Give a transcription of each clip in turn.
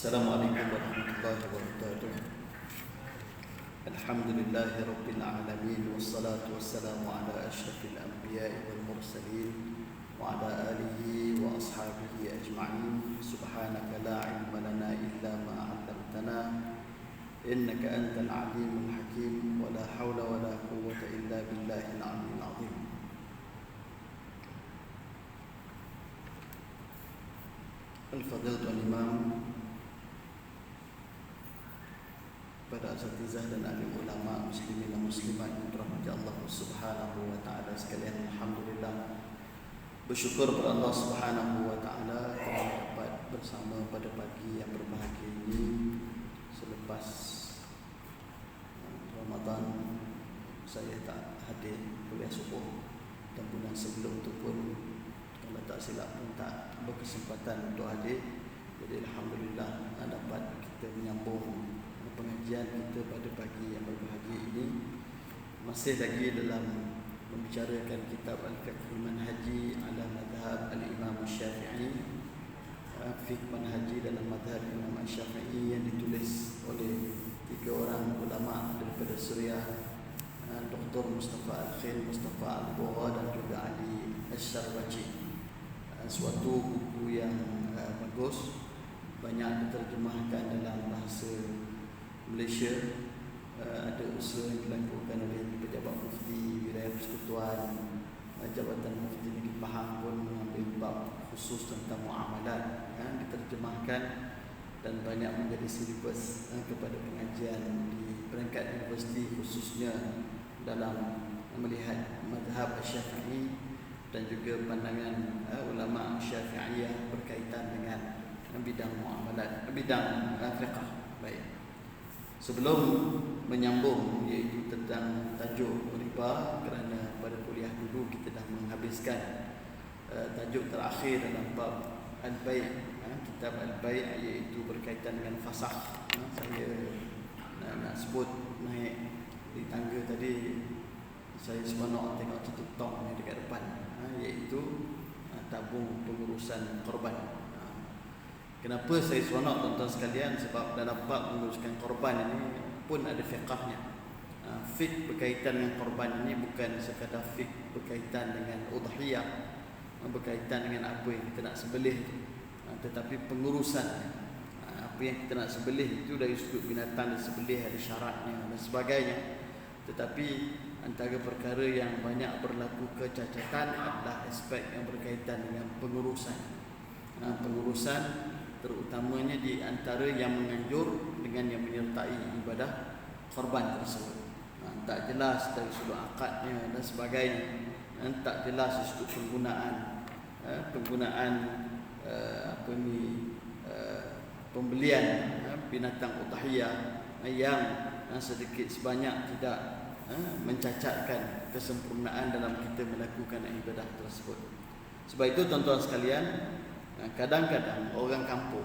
Assalamualaikum warahmatullahi wabarakatuh. Alhamdulillahi rabbil alamin, wassalatu wassalamu ala asyrafil anbiya'i wal mursalin wa ala alihi wa ashabihi ajma'in. Subhanaka la ilma lana illa ma 'allamtana innaka antal alimul hakim, wa la hawla wa la quwwata illa billahil aliyyil azim. Al-Fadhilatul Imam, pada asatizah dan alim ulama muslimin dan muslimat yang dirahmati Allah Subhanahu wa taala sekalian, alhamdulillah, bersyukur kepada Allah Subhanahu wa taala kerana dapat bersama pada pagi yang berbahagia ini selepas Ramadan. Saya tak hadir kuliah subuh dan bulan sebelum itu pun kalau tak silap pun tak berkesempatan untuk hadir. Jadi alhamdulillah dapat kita menyambung pengajian kita pada pagi yang berbahagia ini, masih lagi dalam membicarakan kitab Al-Fiqh Manhaji ala Madhab Al-Imam Syafi'i, Fiqh Manhaji dalam Madhab Imam Syafi'i, yang ditulis oleh 3 orang ulama daripada Suriah, Dr. Mustafa Al-Khair, Mustafa Al-Bugha dan juga Ali Al-Syarwaji. Suatu buku yang bagus, banyak diterjemahkan dalam bahasa Malaysia. Ada usaha yang dilakukan oleh pejabat mufti wilayah persekutuan, Jabatan Mufti Negeri Pahang pun mengambil bab khusus tentang muamalat, diterjemahkan dan banyak menjadi silibus kepada pengajian di peringkat universiti, khususnya dalam melihat mazhab Syafi'i dan juga pandangan ulama Syafi'iyah berkaitan dengan bidang muamalat, bidang fiqh. Baik. Sebelum menyambung iaitu tentang tajuk riba, kerana pada kuliah dulu kita dah menghabiskan tajuk terakhir dalam bab Al-Bay', kitab Al-Bay' iaitu berkaitan dengan fasakh. Saya nak sebut naik di tangga tadi, saya seronok tengok tutup ni dekat depan, iaitu tabung pengurusan korban. Kenapa saya seronok tuan-tuan sekalian? Sebab dalam bab menguruskan korban ini pun ada fiqahnya. Fiqh berkaitan dengan korban ini bukan sekadar fiqh berkaitan dengan udhiyah, berkaitan dengan apa yang kita nak sembelih itu, tetapi pengurusan apa yang kita nak sembelih itu dari sudut binatang disembelih, ada syaratnya dan sebagainya. Tetapi antara perkara yang banyak berlaku kecacatan adalah aspek yang berkaitan dengan pengurusan. Pengurusan terutamanya di antara yang menganjur dengan yang menyertai ibadah korban tersebut. Tak jelas dari sudut akadnya dan sebagainya, tak jelas dari sudut penggunaan pembelian binatang udhiyah yang sedikit sebanyak tidak mencacatkan kesempurnaan dalam kita melakukan ibadah tersebut. Sebab itu tuan-tuan sekalian, kadang-kadang orang kampung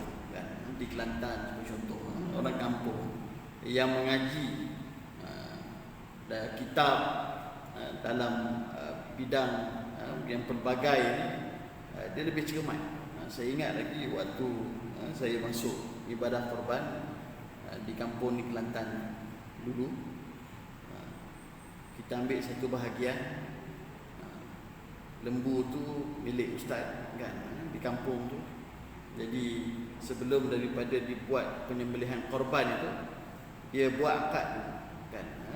di Kelantan contoh, orang kampung yang mengaji kitab dalam bidang yang pelbagai, dia lebih cermat. Saya ingat lagi waktu saya masuk ibadah korban di kampung di Kelantan dulu, kita ambil satu bahagian lembu tu milik ustaz di kampung tu. Jadi sebelum daripada dibuat penyembelihan korban itu, dia buat akad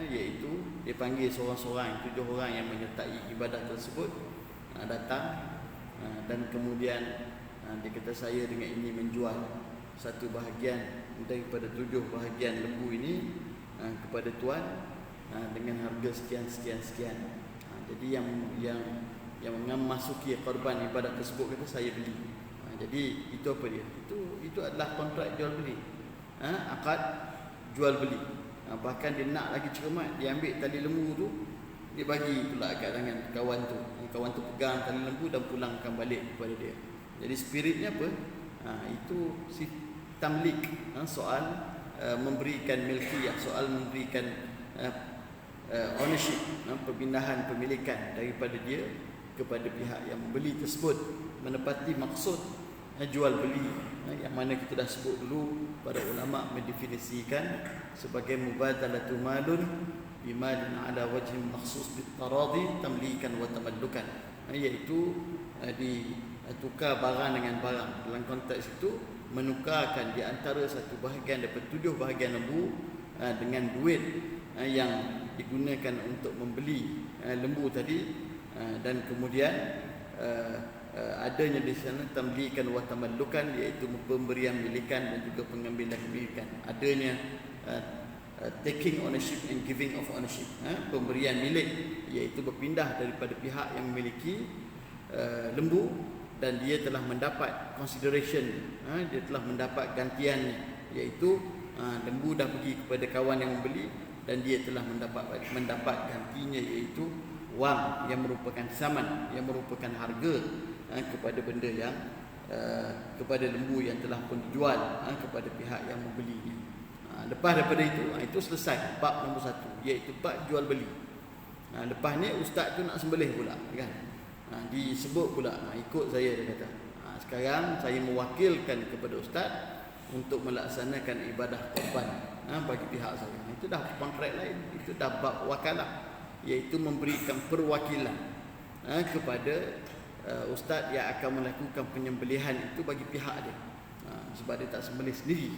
iaitu dia panggil seorang-seorang, 7 orang yang menyertai ibadah tersebut datang, dan kemudian dia kata saya dengan ini menjual satu bahagian daripada 7 bahagian lembu ini kepada tuan dengan harga sekian. Jadi yang memasuki korban ibadah tersebut kata saya beli. Jadi itu apa dia? Itu adalah kontrak jual beli, akad jual beli. Bahkan dia nak lagi cermat, dia ambil tali lembu tu, dia bagi pula kat tangan kawan tu. Kawan tu pegang tali lembu dan pulangkan balik kepada dia. Jadi spiritnya apa? Itu si tamlik, soal memberikan milkiyah, soal memberikan ownership, perpindahan pemilikan daripada dia kepada pihak yang membeli tersebut, menepati maksud jual beli, yang mana kita dah sebut dulu, para ulama mendefinisikan sebagai mubadalatu malun bimalin ala wajhin makhsus bitaradi tamlikan wa tamallukan, iaitu ditukar barang dengan barang. Dalam konteks itu menukarkan di antara satu bahagian daripada 7 bahagian lembu dengan duit yang digunakan untuk membeli lembu tadi, dan kemudian adanya di sana tamlikan wa tamallukan, iaitu pemberian milikan dan juga pengambilan milikan. Adanya taking ownership and giving of ownership, pemberian milik, iaitu berpindah daripada pihak yang memiliki lembu dan dia telah mendapat consideration, dia telah mendapat gantiannya, iaitu lembu dah pergi kepada kawan yang membeli dan dia telah mendapat gantinya, iaitu wang yang merupakan saman, yang merupakan harga kepada benda yang kepada lembu yang telah pun dijual kepada pihak yang membelinya. Lepas daripada itu selesai bab nombor 1, iaitu bab jual beli. Lepas ni ustaz tu nak sembelih pula, kan? Disebut pula, ikut saya, dia kata, sekarang saya mewakilkan kepada ustaz untuk melaksanakan ibadah korban bagi pihak saya. Itu dah kontrak lain, itu dah bab wakalah, iaitu memberikan perwakilan kepada ustaz yang akan melakukan penyembelihan itu bagi pihak dia, sebab dia tak sembelih sendiri.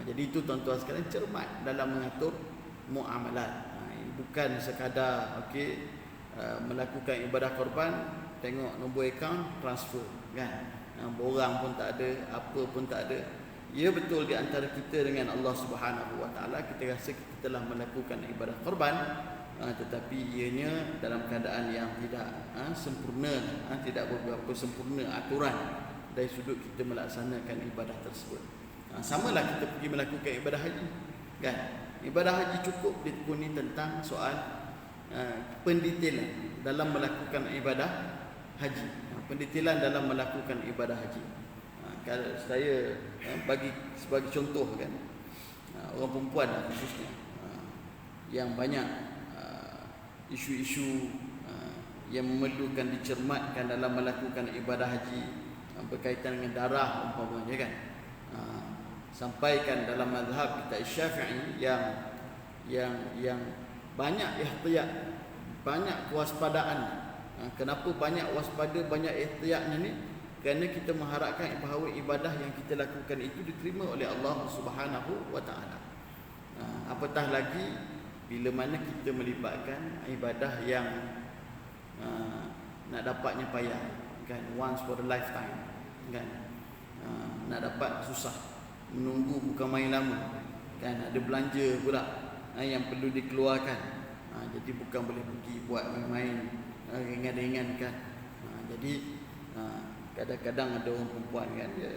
Jadi itu tuan-tuan sekalian, cermat dalam mengatur muamalat. Bukan sekadar melakukan ibadah korban, tengok nombor akaun, transfer, kan? Borang pun tak ada, apa pun tak ada. Ya, betul, di antara kita dengan Allah Subhanahu Wa Taala kita rasa kita telah melakukan ibadah korban, tetapi ianya dalam keadaan yang tidak sempurna, tidak beberapa sempurna aturan dari sudut kita melaksanakan ibadah tersebut. Samalah kita pergi melakukan ibadah haji, kan? Ibadah haji cukup ditekuni tentang soal pendetailan dalam melakukan ibadah haji. Pendetailan dalam melakukan ibadah haji. Kalau saya bagi sebagai contoh, kan, orang perempuan khususnya yang banyak isu-isu yang memerlukan dicermatkan dalam melakukan ibadah haji, berkaitan dengan darah umpamanya, kan, sampaikan dalam mazhab kita Syafi'i yang banyak ihtiyat, banyak kewaspadaan. Kenapa banyak waspada, banyak ihtiyatnya ni? Kerana kita mengharapkan bahawa ibadah yang kita lakukan itu diterima oleh Allah Subhanahu Wa Taala. Apatah lagi bila mana kita melibatkan ibadah yang nak dapatnya payah, kan, once for a lifetime, kan, nak dapat susah, menunggu bukan main lama, kan, ada belanja pula yang perlu dikeluarkan. Jadi bukan boleh pergi buat main-main ringan-ringan, kan. Jadi kadang-kadang ada orang perempuan, kan, dia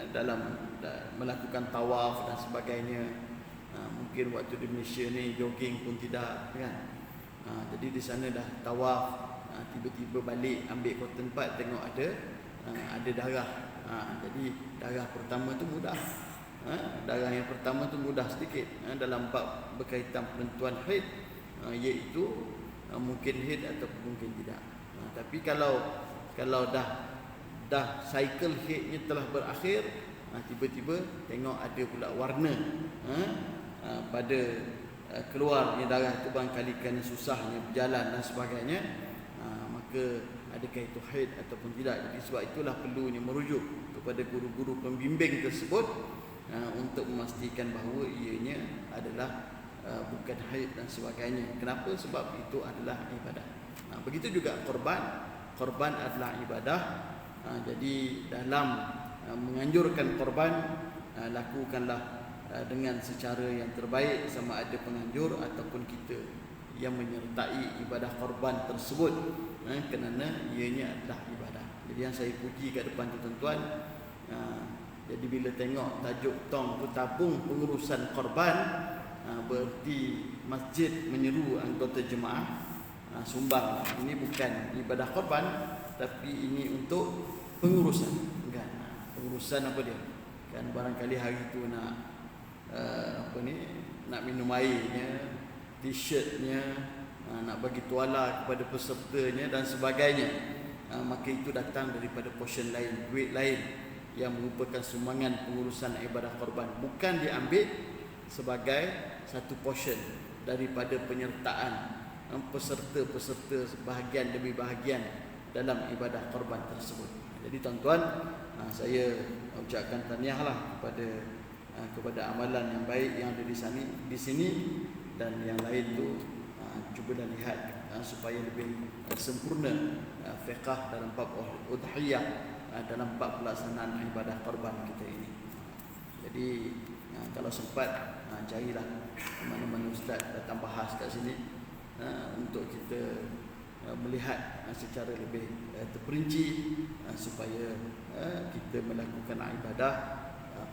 dalam melakukan tawaf dan sebagainya, mungkin waktu di Malaysia ni jogging pun tidak, kan. Jadi di sana dah tawaf, tiba-tiba balik ambil cotton pad, tengok ada darah. Jadi darah pertama tu mudah, darah yang pertama tu mudah sedikit dalam bab berkaitan penentuan haid, iaitu mungkin haid ataupun mungkin tidak. Tapi kalau dah cycle haidnya telah berakhir, tiba-tiba tengok ada pula warna pada keluarnya darah itu, barangkali kerana susahnya berjalan dan sebagainya, maka adakah itu haid ataupun tidak. Jadi sebab itulah perlunya merujuk kepada guru-guru pembimbing tersebut untuk memastikan bahawa ianya adalah bukan haid dan sebagainya. Kenapa? Sebab itu adalah ibadah. Begitu juga korban adalah ibadah. Jadi dalam menganjurkan korban, lakukanlah dengan secara yang terbaik, sama ada penganjur ataupun kita yang menyertai ibadah korban tersebut, kerana ianya adalah ibadah. Jadi yang saya puji kat depan tuan-tuan, jadi bila tengok tajuk tong tu tabung pengurusan korban, berarti masjid menyeru anggota jemaah sumbang. Ini bukan ibadah korban, tapi ini untuk pengurusan, kan? Pengurusan apa dia? Kan barangkali hari tu nak nak minum airnya, t-shirtnya, nak bagi tuala kepada pesertanya dan sebagainya, maka itu datang daripada portion lain, duit lain. yang merupakan sumbangan pengurusan ibadah korban, bukan diambil sebagai satu portion daripada penyertaan peserta-peserta bahagian demi bahagian dalam ibadah korban tersebut. Jadi tuan-tuan, saya ucapkan tahniahlah kepada amalan yang baik yang ada di sini, dan yang lain tu cubalah lihat supaya lebih sempurna fiqh dalam bab udhiyah, dalam bab pelaksanaan ibadah korban kita ini. Jadi kalau sempat carilah mana-mana ustaz datang bahas kat sini untuk kita melihat secara lebih terperinci supaya kita melakukan ibadah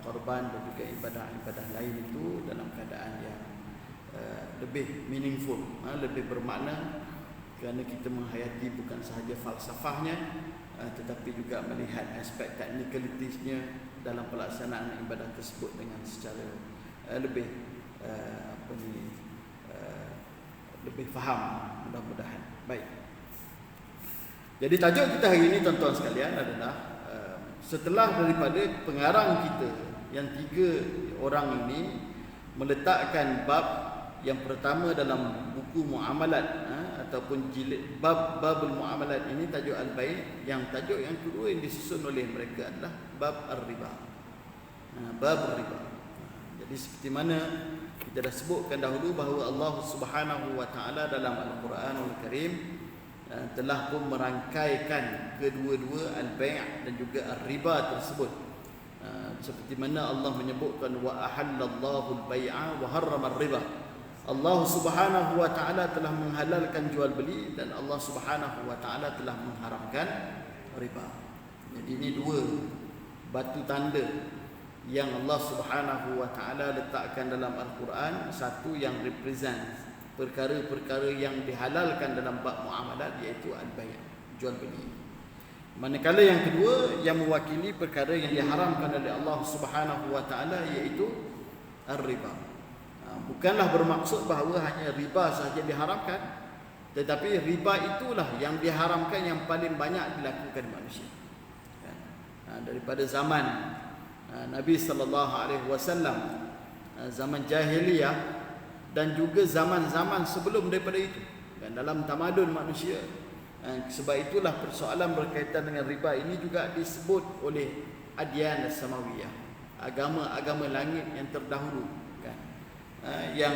korban dan juga ibadah-ibadah lain itu dalam keadaan yang lebih meaningful, lebih bermakna, kerana kita menghayati bukan sahaja falsafahnya tetapi juga melihat aspek teknikalitiesnya dalam pelaksanaan ibadah tersebut dengan secara lebih lebih faham, mudah-mudahan. Baik. Jadi tajuk kita hari ini tuan-tuan sekalian adalah setelah daripada pengarang kita yang 3 orang ini meletakkan bab yang pertama dalam buku muamalat ataupun jilid babul muamalat ini, tajuk al-bai', yang tajuk yang kedua yang disusun oleh mereka adalah bab ar-riba. Bab riba. Jadi seperti mana kita dah sebutkan dahulu bahawa Allah Subhanahu wa taala dalam Al-Quranul Karim telah pun merangkaikan kedua-dua al-bai' dan juga ar-riba tersebut. Seperti mana Allah menyebutkan wa ahallallahu al-bai'a wa harrama ar-riba. Allah Subhanahu wa taala telah menghalalkan jual beli dan Allah Subhanahu wa taala telah mengharamkan riba. Jadi ini 2 batu tanda yang Allah Subhanahu wa taala letakkan dalam Al-Quran. Satu yang represent perkara-perkara yang dihalalkan dalam bab muamalat, iaitu al-bai', jual beli. Manakala yang kedua yang mewakili perkara yang diharamkan oleh Allah Subhanahu wa taala, iaitu ar-riba. Bukanlah bermaksud bahawa hanya riba sahaja diharamkan, tetapi riba itulah yang diharamkan yang paling banyak dilakukan manusia. Daripada zaman Nabi sallallahu alaihi wasallam, zaman jahiliyah dan juga zaman-zaman sebelum daripada itu, dan dalam tamadun manusia. Sebab itulah persoalan berkaitan dengan riba ini juga disebut oleh adyan as-samawiyah, agama-agama langit yang terdahulu, yang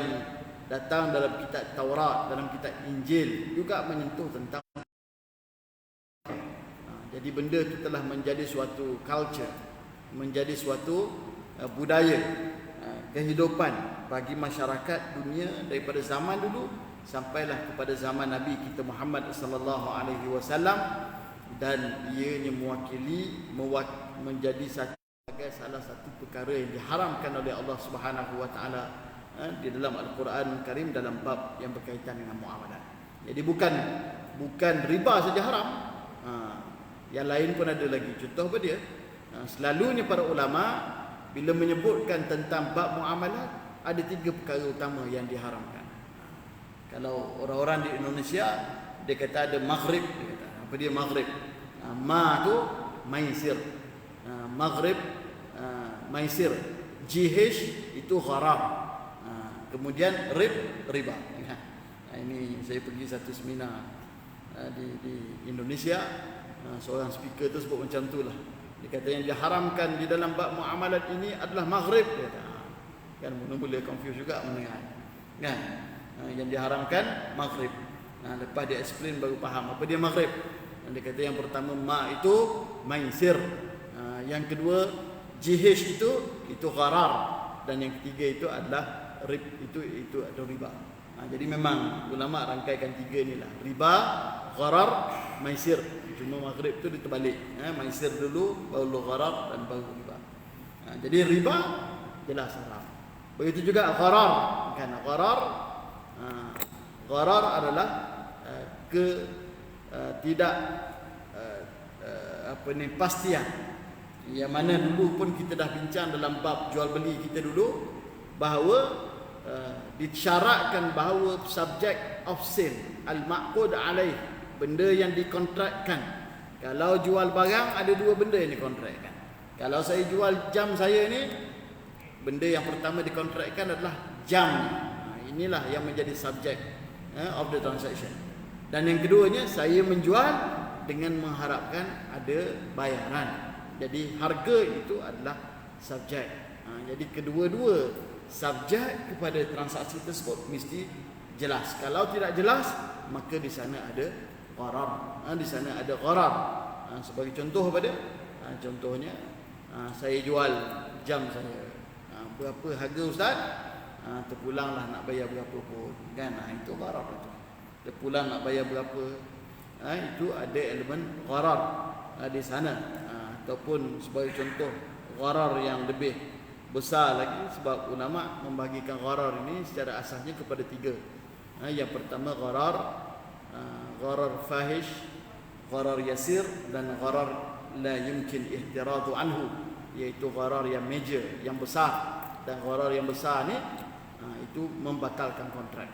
datang dalam kitab Taurat, dalam kitab Injil juga menyentuh tentang. Jadi benda itu telah menjadi suatu culture, menjadi suatu budaya, kehidupan bagi masyarakat dunia daripada zaman dulu sampailah kepada zaman Nabi kita Muhammad sallallahu alaihi wasallam, dan ianya mewakili menjadi sebagai salah satu perkara yang diharamkan oleh Allah Subhanahu wa taala di dalam Al-Quran Karim dalam bab yang berkaitan dengan muamalat. Jadi bukan riba saja haram, yang lain pun ada lagi. Contoh apa dia? Selalunya para ulama bila menyebutkan tentang bab muamalat, ada 3 perkara utama yang diharamkan. Kalau orang-orang di Indonesia, dia kata ada maghrib. Dia kata, apa dia maghrib? Ma tu maisir, maghrib maisir, GH itu gharar, kemudian riba. Ini saya pergi satu seminar di Indonesia, seorang speaker tu sebut macam tu lah. Dia kata yang diharamkan di dalam bab muamalat ini adalah maghrib. Dia kata, kan mula-mula confuse juga mendengar, kan? Yang diharamkan maghrib. Lepas dia explain baru faham apa dia maghrib. Dia kata yang pertama ma itu maisir, yang kedua GH itu gharar, dan yang ketiga itu adalah rib, itu ada riba. Jadi memang ulama rangkaikan 3 inilah, riba, gharar, maisir. Cuma maghrib tu dia terbalik, maisir dulu baru gharar dan baru riba. Jadi riba jelas haram. Begitu juga gharar, kan? Gharar adalah pastian, yang mana dulu pun kita dah bincang dalam bab jual beli kita dulu, bahawa disyaratkan bahawa subject of sale, al-ma'qud alaih, benda yang dikontrakkan. Kalau jual barang ada 2 benda yang dikontrakkan, Kalau saya jual jam saya ni, benda yang pertama dikontrakkan adalah jam. Inilah yang menjadi subjek of the transaction. Dan yang keduanya, saya menjual dengan mengharapkan ada bayaran. Jadi harga itu adalah subjek. Jadi kedua-dua subjek kepada transaksi tersebut mesti jelas. Kalau tidak jelas, maka di sana ada gharar. Di sana ada gharar. Sebagai contoh contohnya, saya jual jam saya. Berapa harga ustaz? Terpulanglah nak bayar berapa pun. Kan? Itu gharar itu. Terpulang nak bayar berapa? Itu ada elemen gharar di sana. Ataupun sebagai contoh, gharar yang lebih besar lagi, sebab ulama membagikan gharar ini secara asasnya kepada 3. Yang pertama gharar fahish, gharar yasir, dan gharar la yumkin ihtiradu anhu, iaitu gharar yang major, yang besar. Dan gharar yang besar ni itu membatalkan kontrak.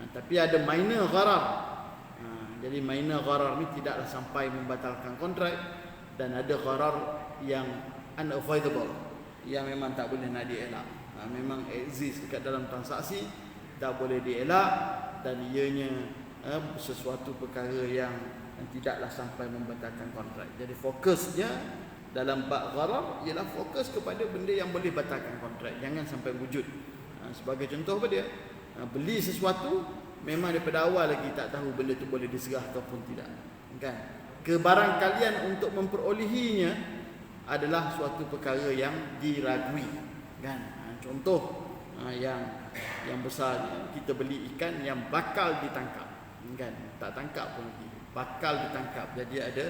Tapi ada minor gharar. Jadi minor gharar ni tidaklah sampai membatalkan kontrak. Dan ada gharar yang unavoidable, yang memang tak boleh nak dielak. Memang exist dekat dalam transaksi, tak boleh dielak, dan ianya sesuatu perkara yang tidaklah sampai membatalkan kontrak. Jadi fokusnya dalam bab gharar ialah fokus kepada benda yang boleh batalkan kontrak, jangan sampai wujud. Sebagai contoh apa dia? Beli sesuatu, memang daripada awal lagi tak tahu benda tu boleh diserah ataupun tidak, kan? Kebarangkalian untuk memperolehinya adalah suatu perkara yang diragui, kan? Contoh yang besarnya, kita beli ikan yang bakal ditangkap, kan? Tak tangkap pun lagi, bakal ditangkap. Jadi ada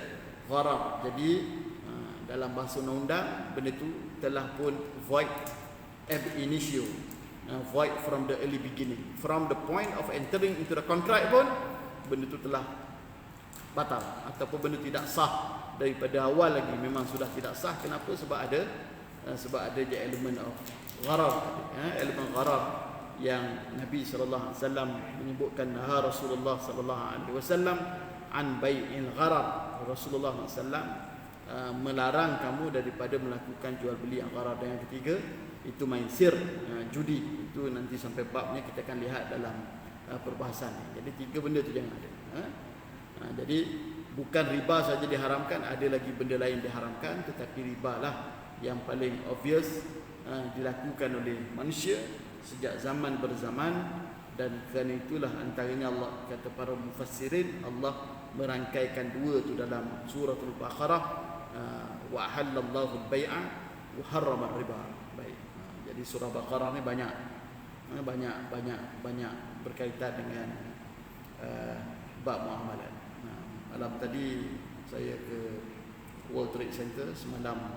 gharar. Jadi dalam bahasa undang-undang, benda tu telah pun void ab initio, void from the early beginning. From the point of entering into the contract pun benda tu telah batal, ataupun benda tidak sah daripada awal lagi, memang sudah tidak sah. Kenapa? Sebab ada je elemen of gharar, elemen gharar yang Nabi sallallahu alaihi wasallam menyebutkan, Rasulullah sallallahu alaihi wasallam an bai'il gharar. Rasulullah sallallahu alaihi wasallam melarang kamu daripada melakukan jual beli yang gharar. Dan yang ketiga itu maisir, judi. Itu nanti sampai babnya kita akan lihat dalam perbahasan. Jadi 3 benda tu jangan ada. Jadi bukan riba saja diharamkan, ada lagi benda lain diharamkan, tetapi riba lah yang paling obvious dilakukan oleh manusia sejak zaman berzaman. Dan kerana itulah antaranya Allah kata para mufassirin, Allah merangkaikan 2 tu dalam suratul Baqarah, wa halallahu al-bai'a wa harrama riba. Baik. Jadi surah Baqarah ni banyak berkaitan dengan bab muamalat. Malam tadi saya ke World Trade Center semalam,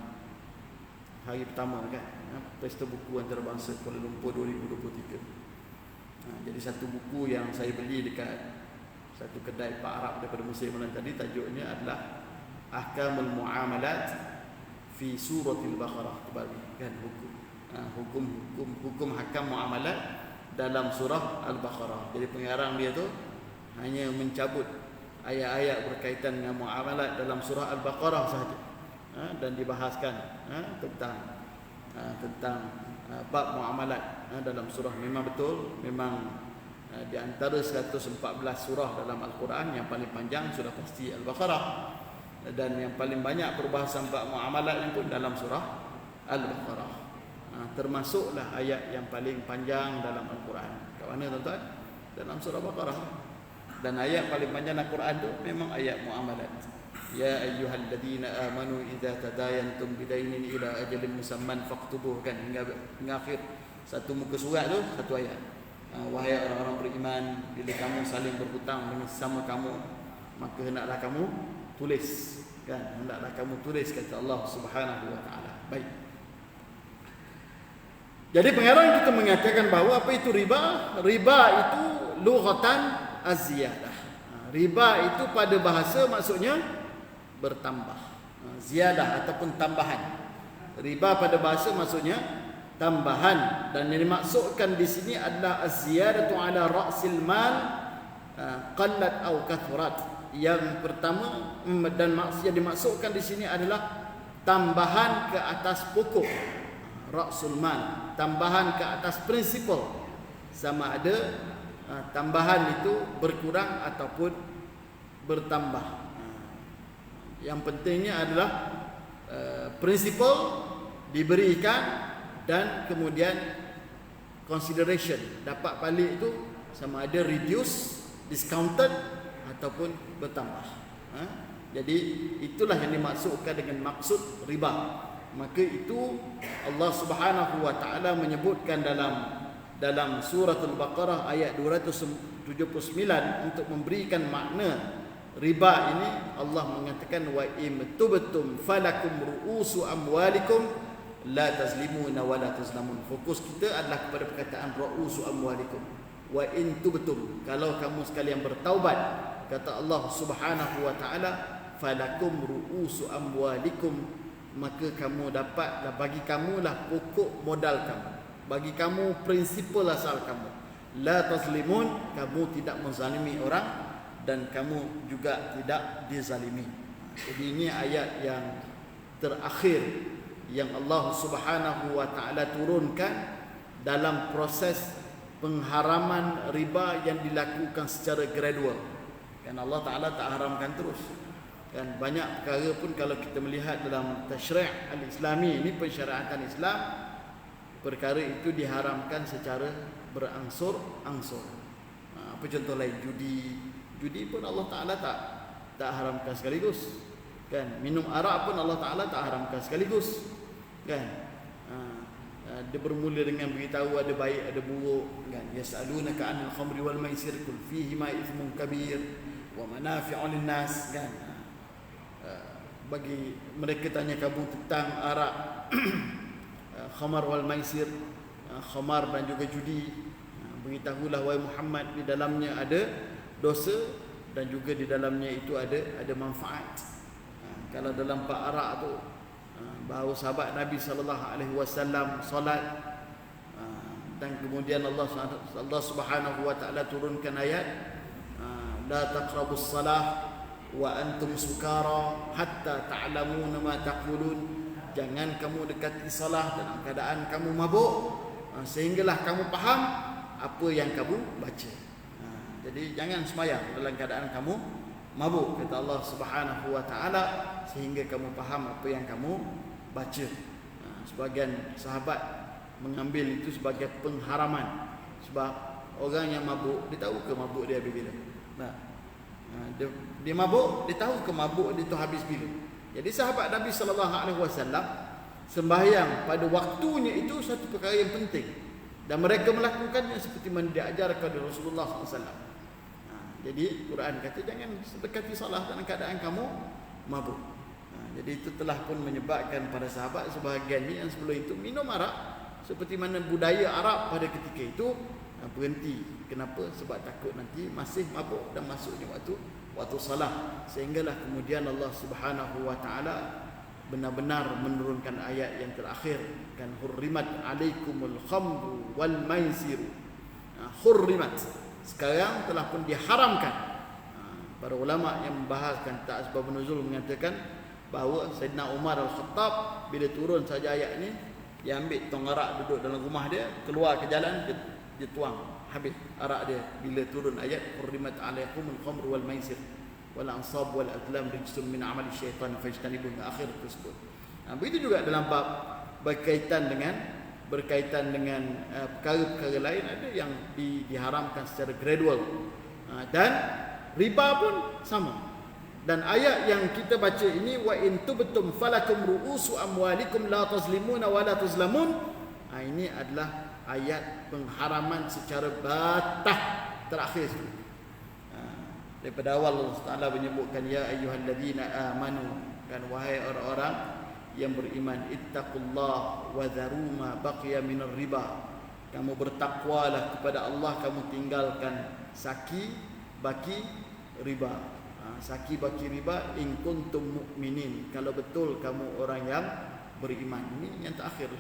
hari pertama kan, Pesta Buku Antarabangsa Kuala Lumpur 2023. Jadi satu buku yang saya beli dekat satu kedai Pak Arab daripada Mesir malam tadi, tajuknya adalah Ahkamul Muamalat fi Suratul Baqarah. Terbalik kan, hukum hakam muamalat dalam surah Al-Baqarah. Jadi pengarang dia tu hanya mencabut ayat-ayat berkaitan dengan muamalat dalam surah Al-Baqarah sahaja, dan dibahaskan tentang bab muamalat dalam surah. Memang betul, memang di antara 114 surah dalam Al-Quran, yang paling panjang sudah pasti Al-Baqarah, dan yang paling banyak perbahasan bab muamalat pun dalam surah Al-Baqarah. Termasuklah ayat yang paling panjang dalam Al-Quran. Kat mana tuan-tuan? Dalam surah Baqarah. Dan ayat paling panjang Al-Quran tu memang ayat muamalat. Ya ayyuhalladzina amanu idza tadayantum bidainin ila ajalin musamman faqtubuh, kan, hingga akhir satu muka surat tu, satu ayat. Wahai orang-orang beriman, bila kamu saling berhutang dengan sesama kamu, maka hendaklah kamu tulis, kan, hendaklah kamu tulis, kata Allah Subhanahu wa taala. Baik. Jadi pengarang kita mengatakan bahawa apa itu riba? Riba itu lughatan az-ziyadah. Riba itu pada bahasa maksudnya bertambah, ziyadah ataupun tambahan. Riba pada bahasa maksudnya tambahan, dan yang dimaksudkan di sini adalah az-ziyadatu ala ra'sil mal qallat aw kathurat. Yang pertama, dan yang dimaksudkan di sini adalah tambahan ke atas pokok, ra'sul mal, tambahan ke atas prinsipal, sama ada tambahan itu berkurang ataupun bertambah. Yang pentingnya adalah prinsipal diberikan dan kemudian consideration dapat balik itu sama ada reduce, discounted ataupun bertambah. Jadi itulah yang dimaksudkan dengan maksud riba. Maka itu Allah Subhanahu wa taala menyebutkan dalam surah Al-Baqarah ayat 279 untuk memberikan makna riba ini. Allah mengatakan wa im tubtum falakum ru'usu amwalikum la tazlimuna wa la tuzlamun. Fokus kita adalah kepada perkataan ru'usu amwalikum. Wa in tubtum, kalau kamu sekalian bertaubat, kata Allah Subhanahu wa taala, falakum ru'usu amwalikum, maka kamu dapatlah, bagi kamulah pokok modal kamu, bagi kamu prinsipal asal kamu. La tazlimun, kamu tidak menzalimi orang dan kamu juga tidak dizalimi. Jadi ini ayat yang terakhir yang Allah Subhanahu wa taala turunkan dalam proses pengharaman riba yang dilakukan secara gradual. Kan Allah taala tak haramkan terus. Dan banyak perkara pun kalau kita melihat dalam tasyri' al-Islami ini, pensyariatan Islam, perkara itu diharamkan secara berangsur-angsur. Apa contoh lain? Judi pun Allah Taala tak haramkan sekaligus. Kan? Minum arak pun Allah Taala tak haramkan sekaligus. Kan? Dia bermula dengan beritahu ada baik ada buruk. Kan? Yas'alunaka 'anil khamri wal maisir qul fihi ma ithmun kabir wa manafi'u lin-nas. Kan? Bagi mereka tanya kamu tentang arak, khamar wal maisir, khamar dan juga judi, beritahulah wahai Muhammad, di dalamnya ada dosa dan juga di dalamnya itu ada manfaat. Kalau dalam bab arak tu, bahawa sahabat Nabi sallallahu alaihi wasallam solat, dan kemudian Allah Subhanahu wa taala turunkan ayat la taqrabus salah wa antum sukara hatta ta'lamuna ma taqulun. Jangan kamu dekati salah dalam keadaan kamu mabuk, sehinggalah kamu faham apa yang kamu baca. Jadi jangan sembahyang dalam keadaan kamu mabuk, kata Allah Subhanahu wa taala, sehingga kamu faham apa yang kamu baca. Sebagian sahabat mengambil itu sebagai pengharaman, sebab orang yang mabuk, dia tahu ke mabuk dia bila. Dia mabuk, dia tahu ke mabuk dia tu habis bila. Jadi sahabat Nabi sallallahu alaihi wasallam sembahyang pada waktunya itu satu perkara yang penting, dan mereka melakukannya seperti mana diajarkan oleh Rasulullah SAW. Jadi Quran kata jangan dekati salah dalam keadaan kamu mabuk. Jadi itu telah pun menyebabkan para sahabat sebahagiannya yang sebelum itu minum arak, seperti mana budaya Arab pada ketika itu, berhenti. Kenapa? Sebab takut nanti masih mabuk dan masuknya waktu salah. Sehinggalah kemudian Allah Subhanahu wa taala benar-benar menurunkan ayat yang terakhir, kan, hurrimat alaikumul khamru wal maisir. Hurrimat, sekarang telah pun diharamkan. Para ulama yang membahaskan tak sebab nuzul mengatakan bahawa Sayyidina Umar Al-Khattab bila turun saja ayat ini, dia ambil tong arak duduk dalam rumah dia, keluar ke jalan, dia tuang habis arak dia bila turun ayat hurrimat alaikumul khamru wal maisir wal ansab wal azlam rijsun min amali syaitan fajtanibuh, akhir tersebut. Begitu juga dalam bab berkaitan dengan perkara-perkara lain, ada yang diharamkan secara gradual, dan riba pun sama. Dan ayat yang kita baca ini, wa in tubtum falakum ru'usu amwalikum la tazlimuna wa la tuzlamun, ini adalah ayat pengharaman secara batah terakhir. Daripada awal Allah Taala menyebutkan ya ayyuhalladzina amanu, kan, wahai orang-orang yang beriman, ittaqullah wa dharu ma baqiya minar riba, kamu bertakwalah kepada Allah, kamu tinggalkan saki baki riba. Saki baki riba in kuntum mu'minin, kalau betul kamu orang yang beriman. Ini yang terakhir.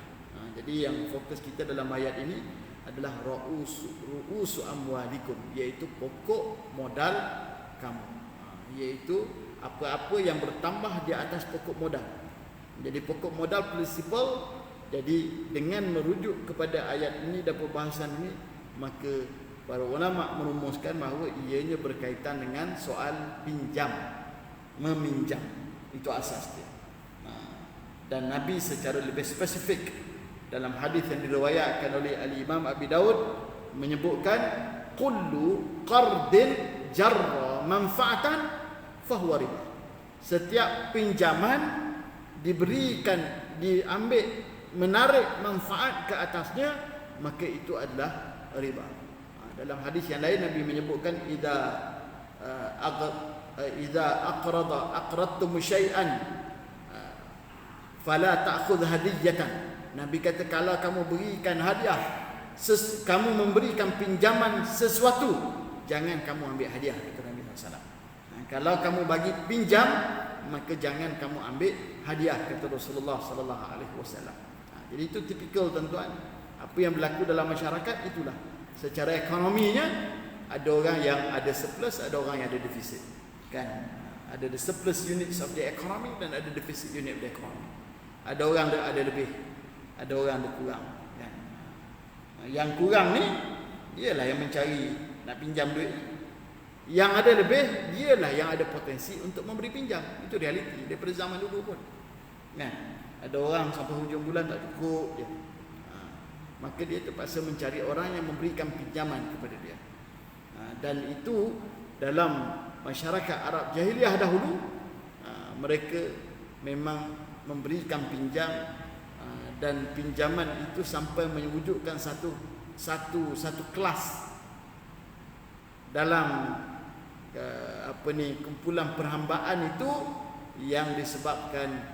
Jadi yang fokus kita dalam ayat ini adalah ru'usu amwalikum, iaitu pokok modal kamu, iaitu apa-apa yang bertambah di atas pokok modal. Jadi pokok modal prinsipal. Jadi dengan merujuk kepada ayat ini dan perbahasan ini, maka para ulama merumuskan bahawa ianya berkaitan dengan soal pinjam, meminjam. Itu asas dia. Dan Nabi secara lebih spesifik dalam hadis yang diriwayatkan oleh Al-Imam Abi Daud menyebutkan kullu qardin jarra manfaatan fahuwa riba. Setiap pinjaman diberikan, diambil, menarik manfaat ke atasnya, maka itu adalah riba. Dalam hadis yang lain Nabi menyebutkan idza aqradtum syai'an fala ta'khudh hadiyatan. Nabi kata kalau kamu berikan hadiah, kamu memberikan pinjaman sesuatu, jangan kamu ambil hadiah, kata Nabi SAW. Kalau kamu bagi pinjam, maka jangan kamu ambil hadiah, kata Rasulullah sallallahu alaihi wasallam. Jadi itu tipikal tuan-tuan. Apa yang berlaku dalam masyarakat itulah. Secara ekonominya ada orang yang ada surplus, ada orang yang ada defisit. Kan? Ada the surplus units of the economy dan ada deficit unit of the economy. Ada orang ada lebih, ada orang ada kurang. Kan? Yang kurang ni ialah yang mencari nak pinjam duit. Yang ada lebih dialah yang ada potensi untuk memberi pinjam. Itu realiti daripada zaman dulu pun. Kan? Ada orang sampai hujung bulan tak cukup dia. Maka dia terpaksa mencari orang yang memberikan pinjaman kepada dia. Dan itu dalam masyarakat Arab Jahiliyah dahulu, mereka memang memberikan pinjam, dan pinjaman itu sampai mewujudkan satu kelas dalam kumpulan perhambaan itu yang disebabkan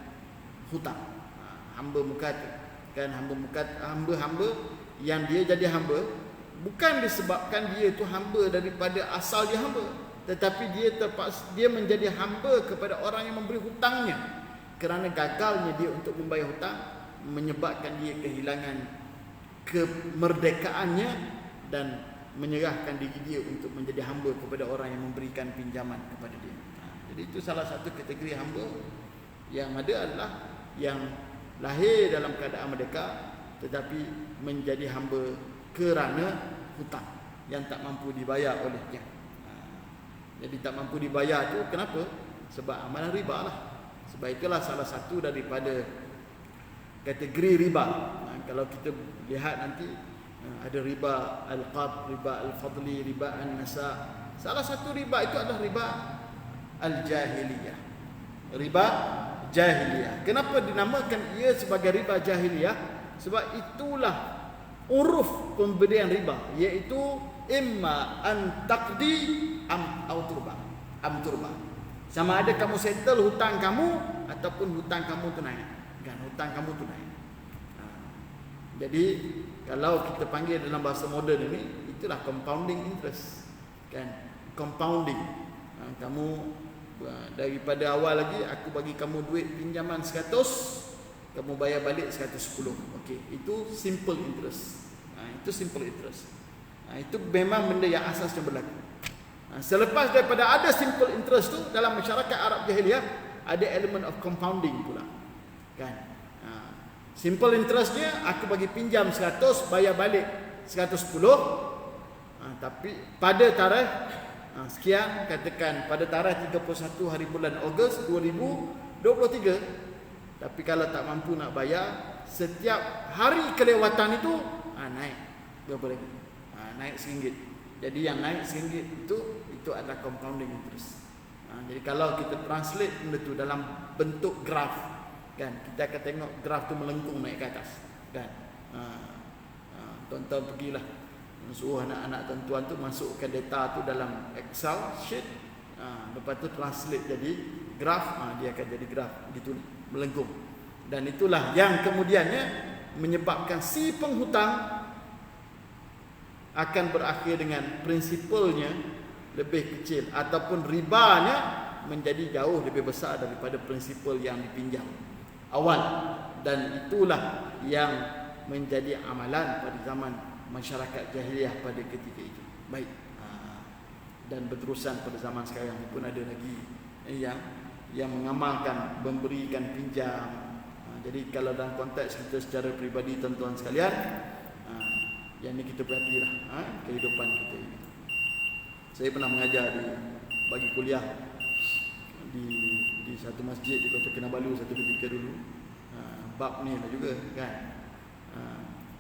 hutang. Hamba yang dia jadi hamba bukan disebabkan dia itu hamba daripada asal dia hamba, tetapi dia menjadi hamba kepada orang yang memberi hutangnya, kerana gagalnya dia untuk membayar hutang menyebabkan dia kehilangan kemerdekaannya dan menyerahkan diri dia untuk menjadi hamba kepada orang yang memberikan pinjaman kepada dia. Jadi itu salah satu kategori hamba. Yang ada adalah yang lahir dalam keadaan merdeka tetapi menjadi hamba kerana hutang yang tak mampu dibayar olehnya. Jadi tak mampu dibayar tu kenapa? Sebab amalan riba lah. Sebab itulah salah satu daripada kategori riba. Kalau kita lihat nanti ada riba al-qard, riba al-fadli, riba an-nasa. Salah satu riba itu adalah riba al-jahiliyah. Riba jahiliyah. Kenapa dinamakan ia sebagai riba jahiliyah? Sebab itulah uruf pemberian riba, iaitu imma an taqdi am turba. Sama ada kamu settle hutang kamu ataupun hutang kamu tunai. Kan hutang kamu tunai. Jadi kalau kita panggil dalam bahasa moden ini, itulah compounding interest. Kan? Compounding. Kamu daripada awal lagi aku bagi kamu duit pinjaman 100, kamu bayar balik 110. Okey, itu simple interest. Itu simple interest. Itu memang benda yang asasnya berlaku. Selepas daripada ada simple interest tu dalam masyarakat Arab Jahiliyah, ada element of compounding pula. Kan? Simple interestnya aku bagi pinjam 100, bayar balik 110. Tapi pada tarikh sekian, katakan pada tarikh 31 hari bulan Ogos 2023, tapi kalau tak mampu nak bayar, setiap hari kelewatan itu naik berapa lagi? Naik RM1. Jadi yang naik RM1 itu adalah compounding interest. Jadi kalau kita translate benda tu dalam bentuk graf, kan, kita akan tengok graf tu melengkung naik ke atas, kan. Tuan-tuan pergilah suruh anak-anak tuan-tuan tu masukkan data tu dalam Excel sheet, lepas tu translate jadi graf, dia akan jadi graf gitu melengkung. Dan itulah yang kemudiannya menyebabkan si penghutang akan berakhir dengan prinsipalnya lebih kecil ataupun ribanya menjadi jauh lebih besar daripada prinsipal yang dipinjam awal. Dan itulah yang menjadi amalan pada zaman masyarakat jahiliyah pada ketika itu. Baik. Dan berterusan pada zaman sekarang pun ada lagi yang mengamalkan memberikan pinjam Jadi kalau dalam konteks kita secara peribadi tuan-tuan sekalian, yang ni kita perhatilah kehidupan kita ini. Saya pernah mengajar bagi kuliah di satu masjid di Kota Kinabalu satu ketika dulu. Bab ni lah juga kan.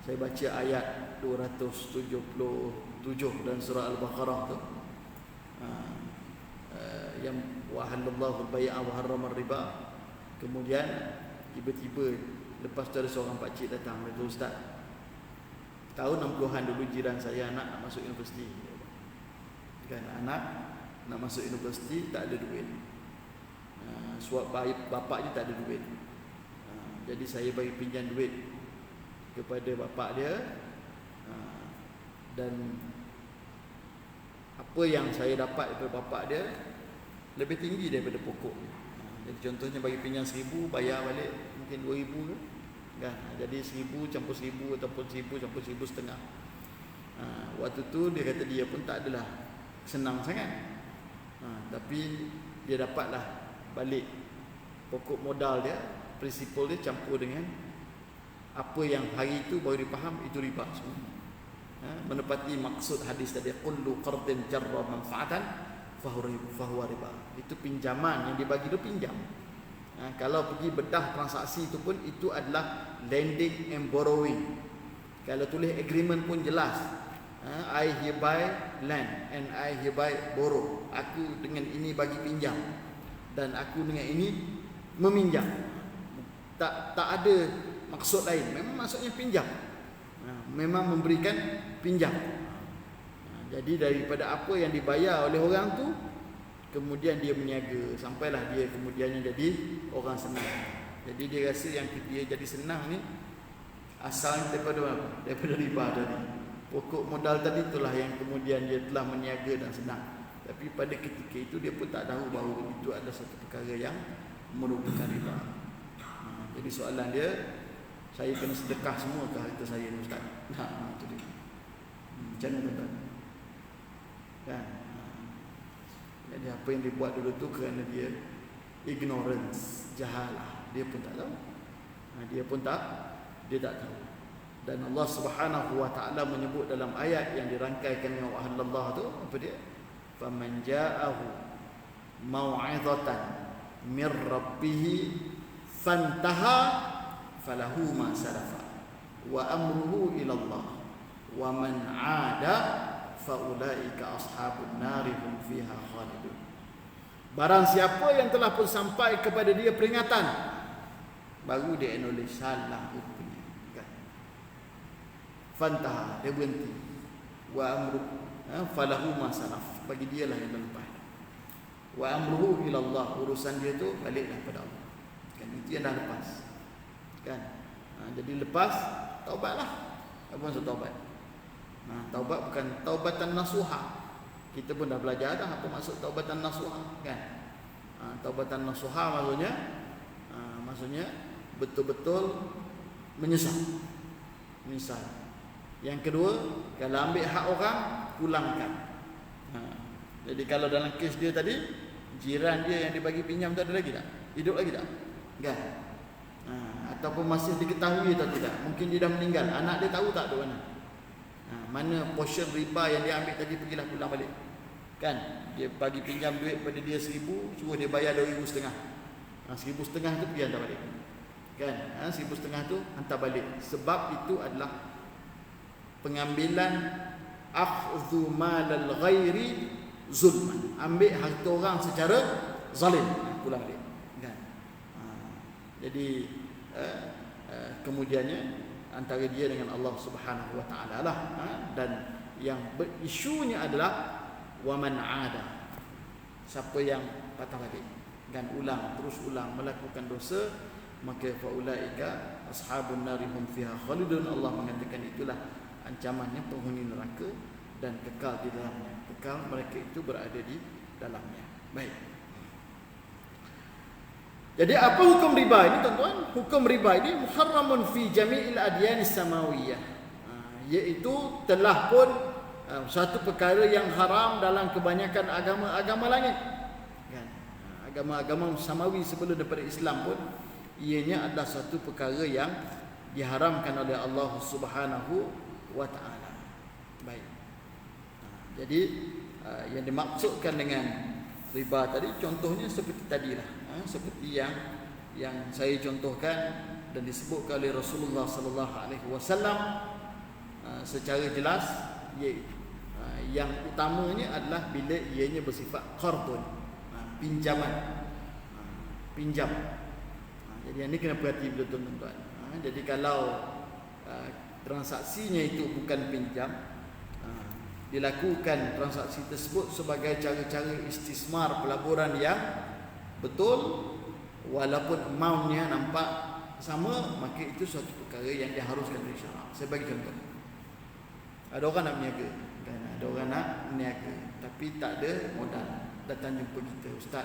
Saya baca ayat 277 dalam surah Al-Baqarah tu. Yang wa halallahu al-bai'a wa harrama riba. Kemudian tiba-tiba lepas tu ada seorang pakcik datang, dia kata, "Ustaz, tahun 60-an dulu jiran saya anak nak masuk universiti." Kan anak nak masuk universiti tak ada duit. Suap bapak dia tak ada duit. Jadi saya bagi pinjam duit kepada bapak dia, dan apa yang saya dapat daripada bapak dia lebih tinggi daripada pokoknya. Jadi contohnya bagi pinjam 1,000, bayar balik mungkin 2,000 kan. Jadi 1,000 campur 1,000 ataupun 1,000 campur 1,500. Waktu tu dia kata dia pun tak adalah senang sangat. Tapi dia dapatlah balik pokok modal dia, prinsipal dia campur dengan apa yang hari itu baru dipaham itu riba semua. Menepati maksud hadis tadi, kullu qardin jarra manfaatan fahuwa riba. Itu pinjaman yang dibagi itu pinjam. Kalau pergi bedah transaksi itu pun itu adalah lending and borrowing. Kalau tulis agreement pun jelas. I hereby lend and I hereby borrow. Aku dengan ini bagi pinjam dan aku dengan ini meminjam. Tak ada maksud lain. Memang maksudnya pinjam. Memang memberikan pinjam. Jadi daripada apa yang dibayar oleh orang tu, kemudian dia meniaga sampailah dia kemudiannya jadi orang senang. Jadi dia rasa yang dia jadi senang ni asalnya daripada apa? Daripada riba tadi. Pokok modal tadi itulah yang kemudian dia telah meniaga dan senang. Tapi pada ketika itu dia pun tak tahu bahawa itu adalah satu perkara yang merupakan riba. Jadi soalan dia, saya kena sedekah semua ke harta saya ni Ustaz? Itu dia. Macam mana tuan-tuan? Kan? Jadi apa yang dibuat dulu tu kerana dia ignorance, jahalah. Dia pun tak tahu. Dia tak tahu. Dan Allah Subhanahu wa taala menyebut dalam ayat yang dirangkaikan dengan wa'ahallallah tu, apa dia? Faman ja'ahu mau'izatan mir rabbih fantaha falahu ma salafa wa amruhu ila Allah wa man 'ada faulaika ashabun nari hum fiha khalidun. Barang siapa yang telah pun sampai kepada dia peringatan, baru dia acknowledge salah rupanya kan. Fantaha, dia berhenti. Wa amru falahu ma salaf, bagi dia lah yang lepas. Wa amruhu ila Allah, urusan dia tu baliklah pada Allah. Kan itu yang dah lepas. Kan? Jadi lepas taubatlah. Apa maksud taubat? Taubat bukan taubatan nasuha. Kita pun dah belajar dah apa maksud taubatan nasuha kan. Taubatan nasuha maksudnya betul-betul menyesal. Yang kedua, kalau ambil hak orang, pulangkan. Jadi kalau dalam kes dia tadi, jiran dia yang dibagi pinjam tu ada lagi tak? Hidup lagi tak? Kan? Ataupun masih diketahui atau tidak? Mungkin dia dah meninggal. Anak dia tahu tak di mana? Mana portion riba yang dia ambil tadi, pergilah pulang balik. Kan? Dia bagi pinjam duit pada dia 1,000, suruh dia bayar 2,500. 1,500 tu pergi hantar balik. Kan? 1,500 tu hantar balik. Sebab itu adalah pengambilan akhdhu malal ghairi zulman. Ambil harta orang secara zalim. Pulang balik. Kan? Jadi kemudiannya antara dia dengan Allah Subhanahu wa taala lah. Dan yang berisunya adalah waman ada, siapa yang patah balik dan terus ulang melakukan dosa, maka faulaika ashabun nar hum fiha khalidun. Allah mengatakan itulah ancamannya penghuni neraka dan kekal di dalamnya. Kekal mereka itu berada di dalamnya. Baik. Jadi apa hukum riba ini tuan-tuan? Hukum riba ini muharramun fi jami'il adyan samawiyah. Iaitu telah pun satu perkara yang haram dalam kebanyakan agama-agama langit. Kan? Agama-agama samawi sebelum daripada Islam pun ianya adalah satu perkara yang diharamkan oleh Allah Subhanahu wa taala. Baik. Jadi yang dimaksudkan dengan riba tadi contohnya seperti tadilah, seperti yang saya contohkan dan disebutkan oleh Rasulullah sallallahu alaihi wasallam secara jelas, iaitu yang utamanya adalah bila ianya bersifat qardun, pinjaman, pinjam. Jadi yang ni kena perhati betul tuan-tuan. Jadi kalau transaksinya itu bukan pinjam, dilakukan transaksi tersebut sebagai cara-cara istismar pelaburan yang betul, walaupun amountnya nampak sama, maka itu suatu perkara yang diharuskan oleh syarak. Saya bagi contoh. Ada orang nak berniaga, ada orang nak berniaga tapi tak ada modal, datang jumpa kita, ustaz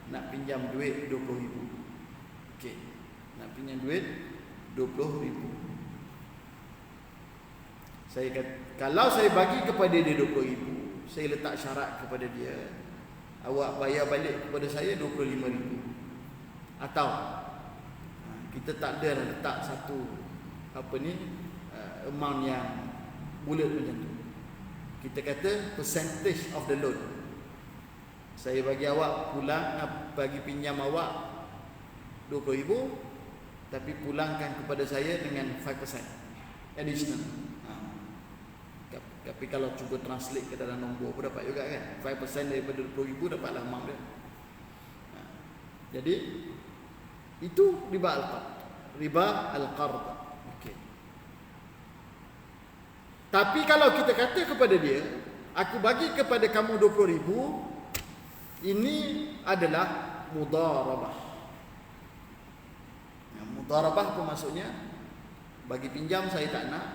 nak pinjam duit 20,000. Okey, nak pinjam duit 20,000. Saya kata, kalau saya bagi kepada dia 20,000, saya letak syarat kepada dia, awak bayar balik kepada saya 25,000. Atau kita tak ada letak satu amount yang bulat macam tu. Kita kata percentage of the loan. Saya bagi awak bagi pinjam awak 20,000, tapi pulangkan kepada saya dengan 5% additional. Tapi kalau cuba translate ke dalam nombor pun dapat juga kan. 5% daripada 20,000 dapatlah amount dia. Jadi itu riba al-qard. Riba al-qard. Okey. Tapi kalau kita kata kepada dia, aku bagi kepada kamu 20,000, ini adalah mudharabah. Mudharabah apa maksudnya? Bagi pinjam saya tak nak,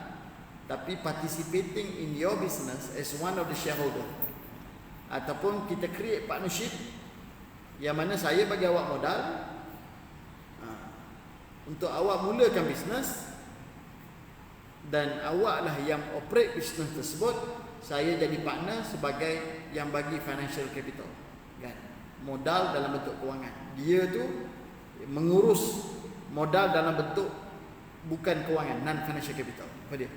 tapi participating in your business as one of the shareholder, ataupun kita create partnership yang mana saya bagi awak modal untuk awak mulakan bisnes, dan awaklah yang operate bisnes tersebut, saya jadi partner sebagai yang bagi financial capital kan, modal dalam bentuk kewangan. Dia tu mengurus modal dalam bentuk bukan kewangan, non financial capital. Apa dia?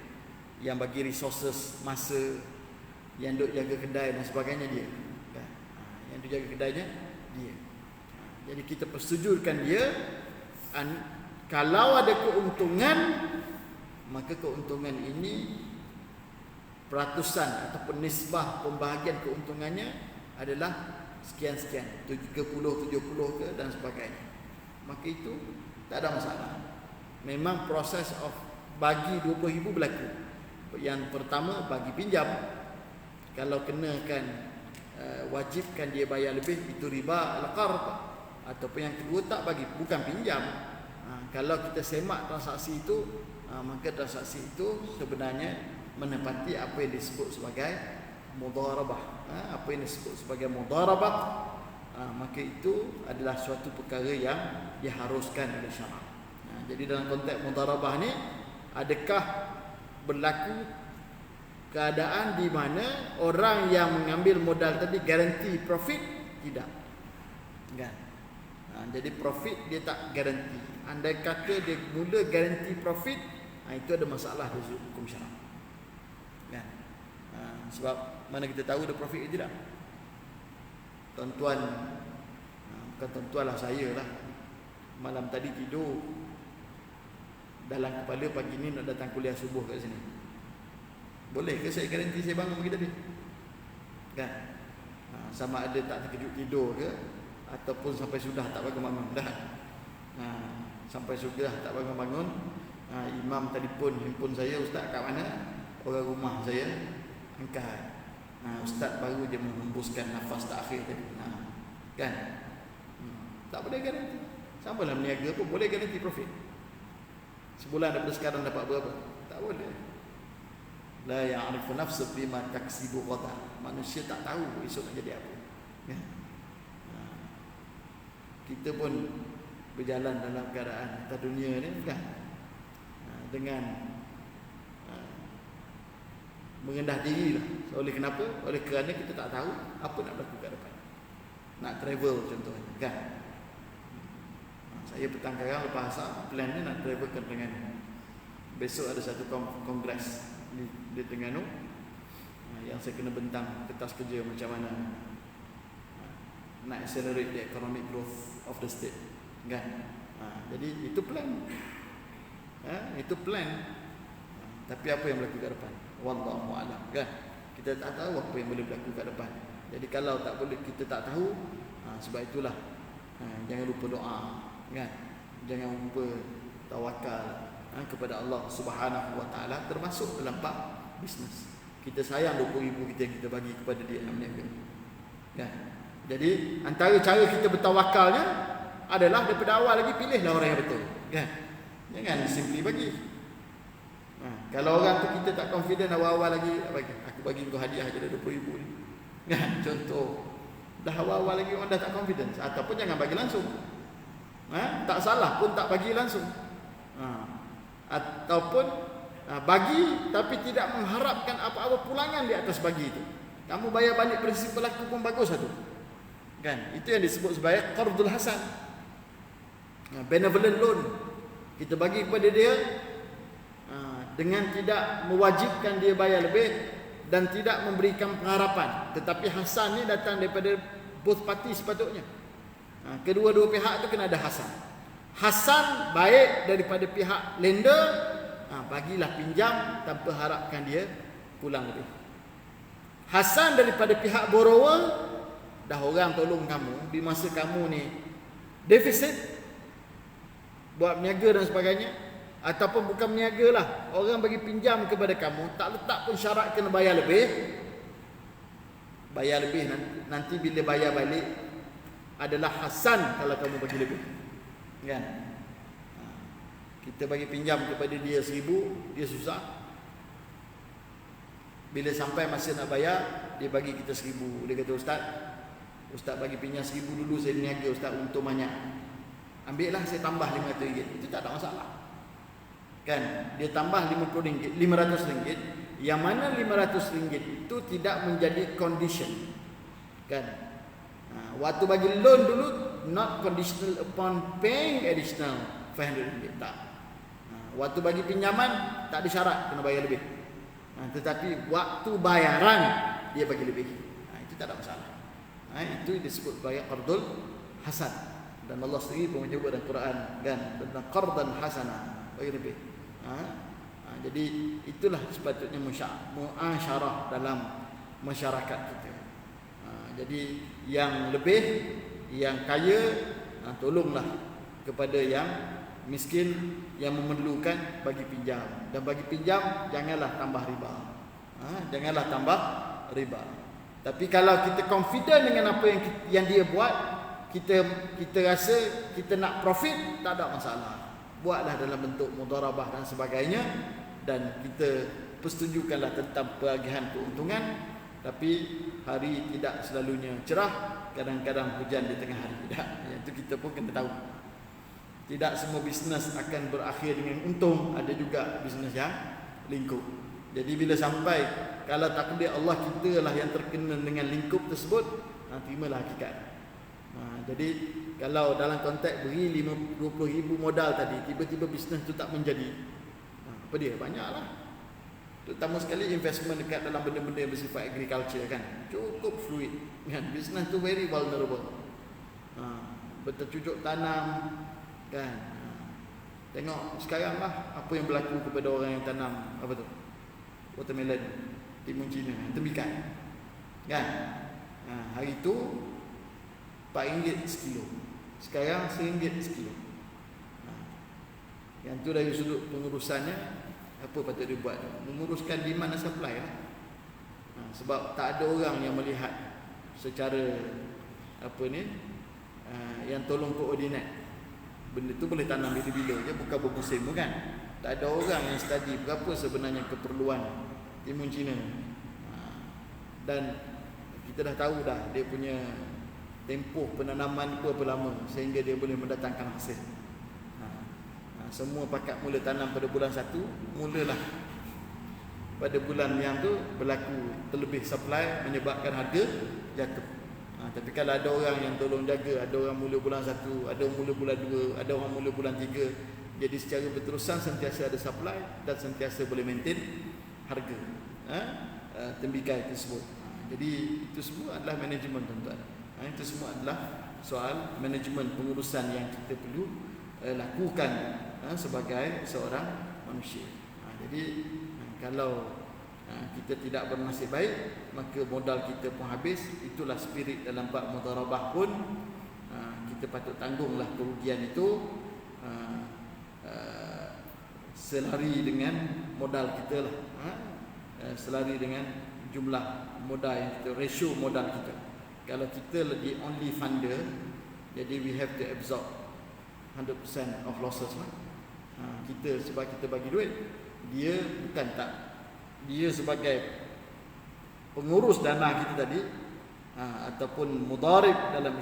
Yang bagi resources, masa, yang duk jaga kedai dan sebagainya dia kan? Yang duk jaga kedainya dia. Jadi kita persetujukan dia, kalau ada keuntungan, maka keuntungan ini peratusan ataupun nisbah pembahagian keuntungannya adalah sekian-sekian, 30, 70 ke dan sebagainya. Maka itu tak ada masalah. Memang proses of bagi 20,000 berlaku. Yang pertama bagi pinjam, kalau kenakan wajibkan dia bayar lebih, itu riba al-qard. Ataupun yang kedua tak bagi, bukan pinjam. Kalau kita semak transaksi itu, maka transaksi itu sebenarnya menepati apa yang disebut sebagai mudharabah. Apa yang disebut sebagai mudharabah, maka itu adalah suatu perkara yang diharuskan oleh syarak. Jadi dalam konteks mudharabah ni, adakah berlaku keadaan di mana orang yang mengambil modal tadi garanti profit? Tidak kan? Jadi profit dia tak garanti. Andai kata dia mula garanti profit, itu ada masalah dari hukum syarak kan? Sebab mana kita tahu ada profit ke tidak? Tuan-tuan, bukan tuan-tuan lah, saya lah, malam tadi tidur dalam kepala pagi ni nak datang kuliah subuh kat sini. Boleh ke saya garanti saya bangun pagi tadi? Kan? Sama ada tak terkejut tidur ke, ataupun sampai sudah tak bangun-bangun dah. Sampai sudah tak bangun-bangun, imam telefon handphone saya, ustaz kat mana? Orang rumah saya angkat. Ustaz baru je menghembuskan nafas terakhir tadi. Kan? Tak boleh garanti. Sama lah meniaga pun boleh garanti profit. Sebulan daripada sekarang dapat berapa? Tak boleh. La ya'rifu nafsu bima taksibu ghada. Manusia tak tahu esok nak jadi apa. Kan? Kita pun berjalan dalam keadaan atas dunia ni kan, dengan merendah diri lah. Oleh kenapa? Oleh kerana kita tak tahu apa nak berlaku ke depan. Nak travel contohnya kan. Saya petang sekarang lepas asar plan ni nak travel ke Terengganu. Besok ada satu kongres di Terengganu yang saya kena bentang kertas kerja macam mana nak accelerate the economic growth of the state, kan? Jadi itu plan. Itu plan. Tapi apa yang berlaku ke depan? Wallahu a'lam, kan? Kita tak tahu apa yang boleh berlaku ke depan. Jadi kalau tak boleh, kita tak tahu, sebab itulah jangan lupa doa, kan? Jangan lupa tawakal kepada Allah Subhanahu wa taala, termasuk dalam bab bisnes. Kita sayang 20,000 kita bagi kepada dia yang berniaga, kan? Jadi antara cara kita bertawakalnya adalah daripada awal lagi pilihlah orang yang betul, kan? Jangan simply bagi. Kalau orang tu kita tak confident awal-awal lagi, aku bagi kau hadiah je dah 20,000 ni, kan? Contoh, dah awal-awal lagi orang dah tak confident, ataupun jangan bagi langsung. Tak salah pun tak bagi langsung. Ataupun bagi tapi tidak mengharapkan apa-apa pulangan di atas bagi itu. Kamu bayar balik prinsip berlaku pun bagus satu, kan? Itu yang disebut sebagai qardul hasan, benevolent loan. Kita bagi kepada dia dengan tidak mewajibkan dia bayar lebih dan tidak memberikan pengharapan. Tetapi hasan ni datang daripada both party sepatutnya. Kedua-dua pihak tu kena ada hasan. Hasan baik daripada pihak lender, bagilah pinjam tanpa harapkan dia pulang lebih. Hasan daripada pihak borrower, dah orang tolong kamu di masa kamu ni defisit buat berniaga dan sebagainya, ataupun bukan berniaga lah, orang bagi pinjam kepada kamu, tak letak pun syarat kena bayar lebih. Bayar lebih nanti bila bayar balik adalah hasan kalau kamu bagi lebih, kan? Kita bagi pinjam kepada dia 1,000, dia susah. Bila sampai masa nak bayar, dia bagi kita 1,000. Dia kata, Ustaz bagi pinjam 1,000 dulu, saya berniaga Ustaz, untung banyak. Ambillah, saya tambah RM500. Itu tak ada masalah, kan? Dia tambah RM50, RM500, yang mana RM500 itu tidak menjadi condition, kan? Waktu bagi loan dulu not conditional upon paying additional RM500, tak. Waktu bagi pinjaman tak ada syarat kena bayar lebih, tetapi waktu bayaran dia bagi lebih, itu tak ada masalah. Itu disebut sebagai qardul hasan, dan Allah sendiri pun menyebut dalam Quran, kan, tentang qardan hasanah, bagi lebih. Jadi itulah sepatutnya muasyarah dalam masyarakat kita. Jadi yang lebih, yang kaya, tolonglah kepada yang miskin, yang memerlukan, bagi pinjam. Dan bagi pinjam janganlah tambah riba. Janganlah tambah riba. Tapi kalau kita confident dengan apa yang dia buat, kita rasa kita nak profit, tak ada masalah. Buatlah dalam bentuk mudharabah dan sebagainya, dan kita persetujukanlah tentang peragihan keuntungan. Tapi hari tidak selalunya cerah, kadang-kadang hujan di tengah hari. Itu kita pun kena tahu. Tidak semua bisnes akan berakhir dengan untung, ada juga bisnes yang lingkup. Jadi bila sampai, kalau takdir Allah kita lah yang terkena dengan lingkup tersebut, terimalah hakikat. Jadi kalau dalam konteks beri 20,000 modal tadi, tiba-tiba bisnes tu tak menjadi, apa dia? Banyaklah. Terutama sekali investment dekat dalam benda-benda yang bersifat agriculture, kan, cukup fluid, kan? Bisnes tu very vulnerable. Bertercucuk tanam, kan? Tengok sekarang lah apa yang berlaku kepada orang yang tanam apa tu, watermelon, timun Cina, tembikan, kan? Hari tu RM4 sekilo, sekarang RM1 sekilo. Yang tu dari sudut pengurusannya, apa patut dia buat? Menguruskan demand dan supply lah. Sebab tak ada orang yang melihat secara apa ni, yang tolong koordinat. Benda tu boleh tanam bila-bila je, bukan bermusim, bukan? Tak ada orang yang study berapa sebenarnya keperluan timun Cina. Dan kita dah tahu dah dia punya tempoh penanaman berapa lama sehingga dia boleh mendatangkan hasil. Semua pakat mula tanam pada bulan 1, mulalah pada bulan yang tu berlaku terlebih supply, menyebabkan harga jatuh. Tapi kalau ada orang yang tolong jaga, ada orang mula bulan 1, ada orang mula bulan 2, ada orang mula bulan 3, jadi secara berterusan sentiasa ada supply dan sentiasa boleh maintain harga tembikai tersebut. Jadi itu semua adalah manajemen, tuan-tuan. Itu semua adalah soal manajemen pengurusan yang kita perlu lakukan sebagai seorang manusia. Jadi kalau kita tidak bernasib baik, maka modal kita pun habis. Itulah spirit dalam bab mudharabah pun. Kita patut tanggunglah kerugian itu selari dengan modal kita lah. Selari dengan jumlah modal yang kita, ratio modal kita. Kalau kita the only funder, jadi we have to absorb 100% of losses lah. Kita sebab kita bagi duit, dia bukan tak, dia sebagai pengurus dana kita tadi, ataupun mudarib dalam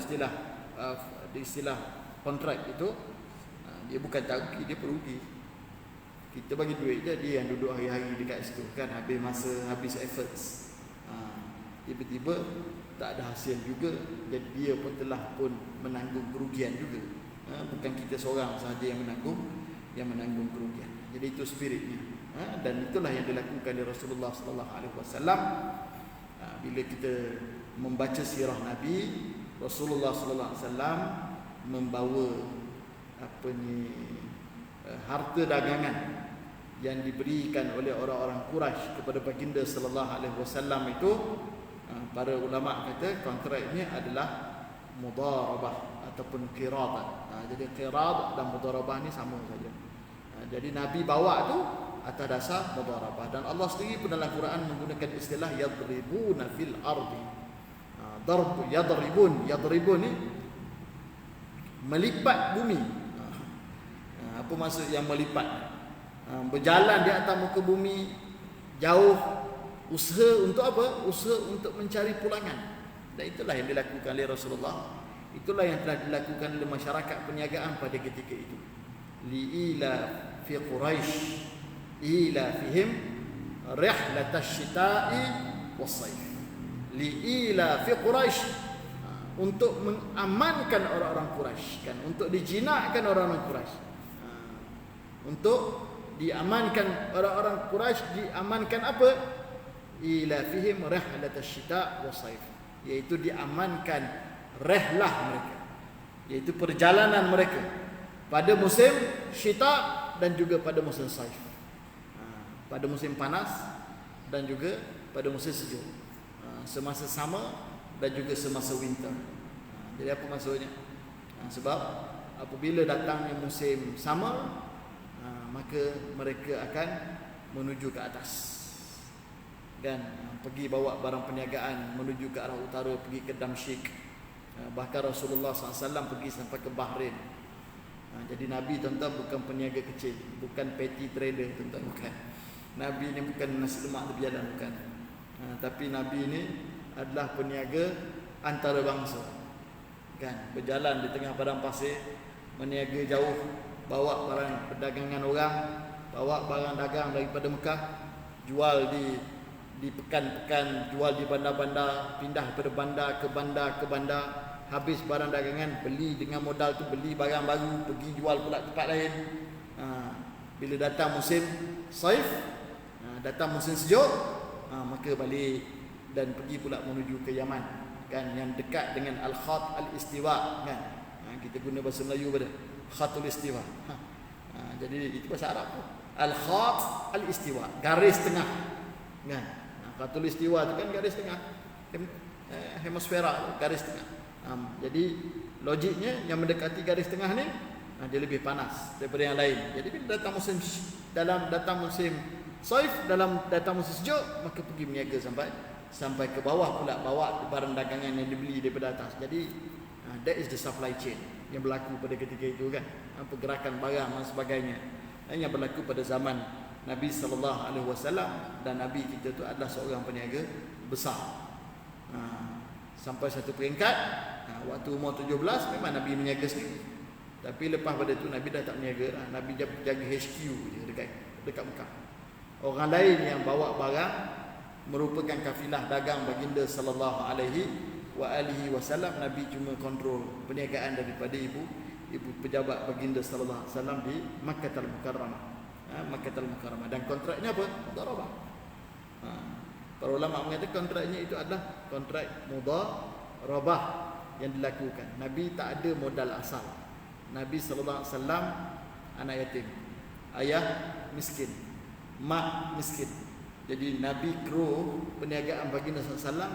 istilah kontrak itu, dia bukan tak rugi, dia perugi. Kita bagi duit je, dia yang duduk hari-hari dekat situ kan, habis masa, habis efforts, tiba-tiba tak ada hasil juga, jadi dia pun telah pun menanggung kerugian juga. Bukan kita seorang sahaja yang menanggung kerugian. Jadi itu spiritnya. Dan itulah yang dilakukan oleh Rasulullah sallallahu alaihi wasallam. Bila kita membaca sirah Nabi, Rasulullah sallallahu alaihi wasallam membawa harta dagangan yang diberikan oleh orang-orang Quraisy kepada baginda sallallahu alaihi wasallam itu. Para ulama kata kontrak ini adalah mudharabah ataupun qirad. Jadi qirad dan mudharabah ni sama saja. Jadi Nabi bawa tu atas dasar mudharabah, dan Allah sendiri pun dalam Quran menggunakan istilah yadribuna fil ardi. Darb, yadribun ni melipat bumi. Apa maksud yang melipat? Berjalan di atas muka bumi jauh, usaha untuk apa? Usaha untuk mencari pulangan. Dan itulah yang dilakukan oleh Rasulullah. Itulah yang telah dilakukan oleh masyarakat perniagaan pada ketika itu. Li'ila fi Quraisy ila fihim rihlatash shita'i was-sayf. Li'ila fi Quraisy, untuk mengamankan orang-orang Quraisy kan, untuk dijinakkan orang-orang Quraisy. Untuk diamankan orang-orang Quraisy, diamankan apa? Ila fihim rihlatash shita' was-sayf, iaitu diamankan rihlah mereka, iaitu perjalanan mereka pada musim syita dan juga pada musim saif. Pada musim panas dan juga pada musim sejuk. Semasa summer dan juga semasa winter. Jadi apa maksudnya? Sebab apabila datangnya musim summer, maka mereka akan menuju ke atas, kan, pergi bawa barang perniagaan menuju ke arah utara, pergi ke Damsyik. Bahkan Rasulullah SAW pergi sampai ke Bahrain. Jadi Nabi tuan-tuan bukan peniaga kecil, bukan petty trader tuan-tuan, bukan. Nabi ni bukan nasi lemak tepi jalan, bukan. Tapi Nabi ni adalah peniaga antarabangsa, kan, berjalan di tengah padang pasir, meniaga jauh, bawa barang perdagangan orang, bawa barang dagang daripada Mekah, jual di pekan-pekan, jual di bandar-bandar, pindah daripada bandar ke bandar ke bandar. Habis barang dagangan, beli dengan modal tu, beli barang baru, pergi jual pula tempat lain. Bila datang musim saif, datang musim sejuk, maka balik dan pergi pula menuju ke Yaman, kan, yang dekat dengan Al-Khat Al-Istiwa, kan. Kita guna bahasa Melayu pada Khatul Istiwa. Jadi itu bahasa Arab tu. Al-Khat Al-Istiwa, garis tengah, kan. Khatul Istiwa tu kan garis tengah, hemisfera, garis tengah. Jadi logiknya yang mendekati garis tengah ni, dia lebih panas daripada yang lain. Jadi bila datang musim saif, datang musim sejuk, maka pergi berniaga sampai ke bawah pula, bawa barang dagangan yang dibeli daripada atas. Jadi that is the supply chain yang berlaku pada ketika itu, kan. Pergerakan barang dan sebagainya yang berlaku pada zaman Nabi sallallahu alaihi wasallam, dan Nabi kita tu adalah seorang peniaga besar. Sampai satu peringkat, waktu umur 17 memang Nabi meniaga sendiri. Tapi lepas pada tu Nabi dah tak meniaga dah. Nabi jaga HQ je dekat Mekah. Orang lain yang bawa barang merupakan kafilah dagang baginda sallallahu alaihi wa alihi wasallam. Nabi cuma kontrol perniagaan daripada ibu pejabat baginda sallallahu alaihi wasallam di Makkahul Mukarramah. Makkahul Mukarramah, dan kontraknya apa? Mudharabah. Para ulama mengatakan kontraknya itu adalah kontrak mudharabah yang dilakukan. Nabi tak ada modal asal. Nabi sallallahu alaihi wasallam anak yatim, ayah miskin, mak miskin. Jadi Nabi grow perniagaan baginda sallallahu alaihi wasallam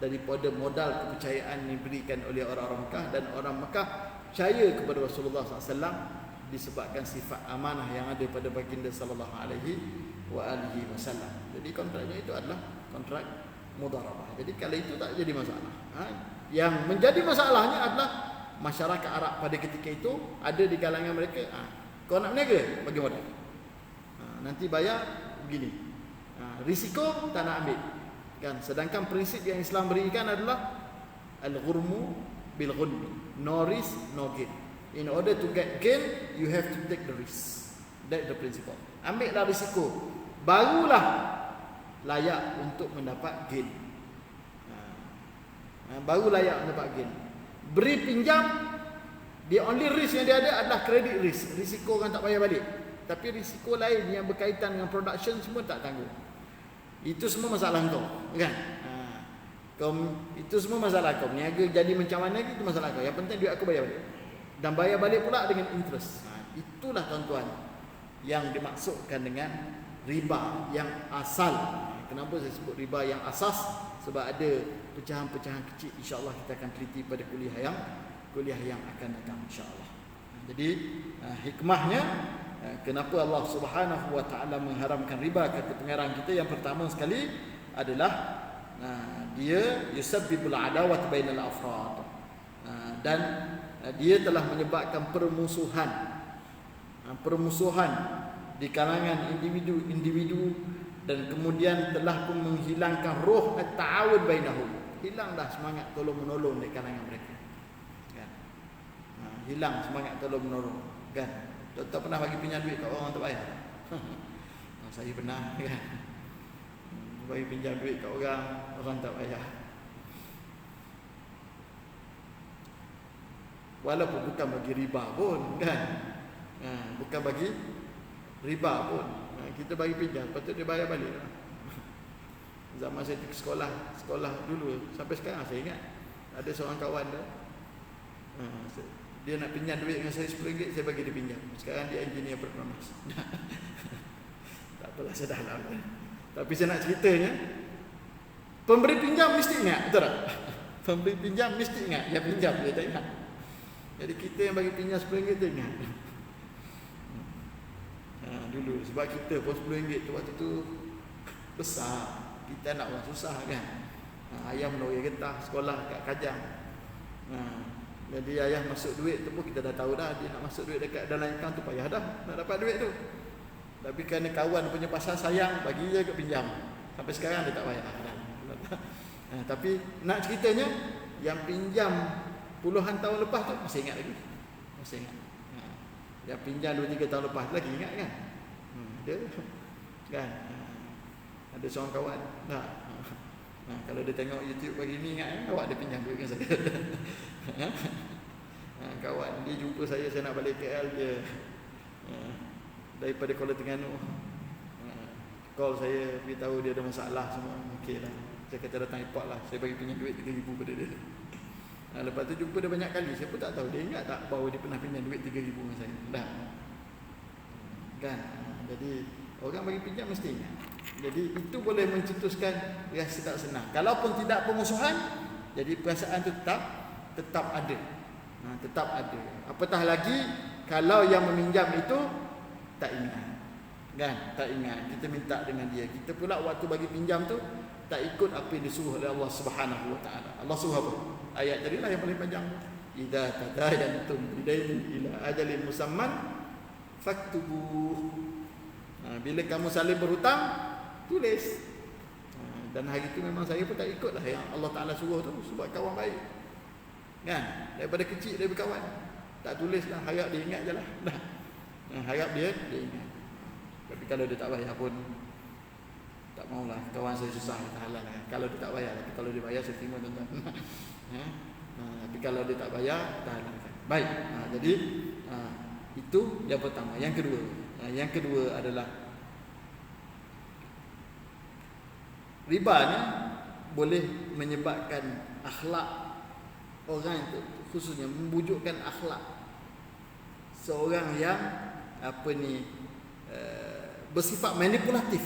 daripada modal kepercayaan yang diberikan oleh orang-orang Mekah, dan orang Mekah percaya kepada Rasulullah SAW disebabkan sifat amanah yang ada pada baginda sallallahu alaihi wasallam. Jadi kontraknya itu adalah kontrak mudharabah. Jadi kalau itu tak jadi masalah. Yang menjadi masalahnya adalah masyarakat Arab pada ketika itu ada di kalangan mereka, kau nak berniaga bagi modal, nanti bayar begini, risiko tak nak ambil kan. Sedangkan prinsip yang Islam berikan adalah al-ghurmu bil ghunmi, no risk no gain. In order to get gain, you have to take the risk. That's the principle. Ambillah risiko, barulah layak untuk mendapat gain. Baru layak mendapat gain. Beri pinjam, the only risk yang dia ada adalah credit risk, risiko orang tak bayar balik. Tapi risiko lain yang berkaitan dengan production semua tak tanggung. Itu semua masalah kau, kan? Itu semua masalah kau. Niaga jadi macam mana itu masalah kau. Yang penting duit aku bayar balik, dan bayar balik pula dengan interest. Itulah tuan-tuan yang dimaksudkan dengan riba yang asal. Kenapa saya sebut riba yang asas? Sebab ada pecahan-pecahan kecil, insya-Allah kita akan teliti pada kuliah yang akan datang, insya-Allah. Jadi hikmahnya, kenapa Allah Subhanahu wa taala mengharamkan riba, kata pengarang kita, yang pertama sekali adalah dia yusabbibul adawat bainal afrad, dan dia telah menyebabkan permusuhan di kalangan individu, dan kemudian telah pun menghilangkan roh at-ta'awud bainahum. Hilanglah semangat tolong menolong di kalangan mereka, kan? Hilang semangat tolong menolong, kan? Tak pernah bagi pinjam duit kat orang tak bayar. Saya pernah, kan? Bagi pinjam duit kat orang tak bayar. Walaupun bukan bagi riba pun, kan? Bukan bagi riba pun, kita bagi pinjam, patut dia bayar balik. Zaman saya pergi sekolah dulu, sampai sekarang saya ingat ada seorang kawan tu, dia nak pinjam duit dengan saya RM10, saya bagi dia pinjam. Sekarang dia engineer Petronas. Tak apalah, saya dah lama. Tapi saya nak ceritanya, pemberi pinjam mesti ingat, betul tak? Pemberi pinjam mesti ingat, yang pinjam dia tak ingat. Jadi kita yang bagi pinjam RM10 tu ingat. Dulu sebab kita pun RM10 tu waktu tu besar, kita nak orang susah, kan? Ayam lawyer getah sekolah kat Kajang. Jadi ayah masuk duit tu pun kita dah tahu dah, dia nak masuk duit dekat dalam account tu payah dah nak dapat duit tu. Tapi kerana kawan punya pasal sayang, bagi je kat pinjam. Sampai sekarang dia tak bayar. Tapi nak ceritanya, yang pinjam puluhan tahun lepas tu masih ingat lagi. Masih ingat. Yang pinjam 2-3 tahun lepas lagi ingat, kan? Dia kan, ada seorang kawan. Kalau dia tengok YouTube pagi ni, ingat awak ada pinjam duit dengan saya. Kawan dia jumpa saya nak balik KL, dia daripada Kuala Terengganu, call saya, beritahu dia ada masalah semua. Okey lah, saya kata datang airport lah, saya bagi pinjam duit RM3,000 pada dia. Lepas tu jumpa dia banyak kali, saya pun tak tahu dia ingat tak bahawa dia pernah pinjam duit RM3,000 dengan saya. Dah, kan? Jadi orang bagi pinjam mesti ingat. Jadi itu boleh mencetuskan rasa tak senang. Kalaupun tidak permusuhan, jadi perasaan itu tetap ada. Tetap ada. Apatah lagi kalau yang meminjam itu tak ingat, kan? Tak ingat. Kita minta dengan dia, kita pula waktu bagi pinjam tu tak ikut apa yang disuruh oleh Allah Subhanahu wa taala. Allah suruh apa? Ayat tadi lah yang paling panjang. Idza tadayantum bidainin ila ajalin musamman faktubu. Bila kamu saling berhutang, tulis. Dan hari itu memang saya pun tak ikut lah yang Allah Ta'ala suruh tu, sebab kawan baik, kan? Daripada kecil dia berkawan, tak tulis lah, harap dia ingat je lah. Harap dia ingat. Tapi kalau dia tak bayar pun tak maulah, kawan saya susah, tak halal lah. Kalau dia tak bayar, tapi kalau dia bayar saya terima, tuan-tuan. Tapi kalau dia tak bayar, dah halalkan. Baik. Jadi itu yang pertama. Yang kedua adalah riba ni boleh menyebabkan akhlak orang itu, khususnya membujukkan akhlak seorang yang bersifat manipulatif.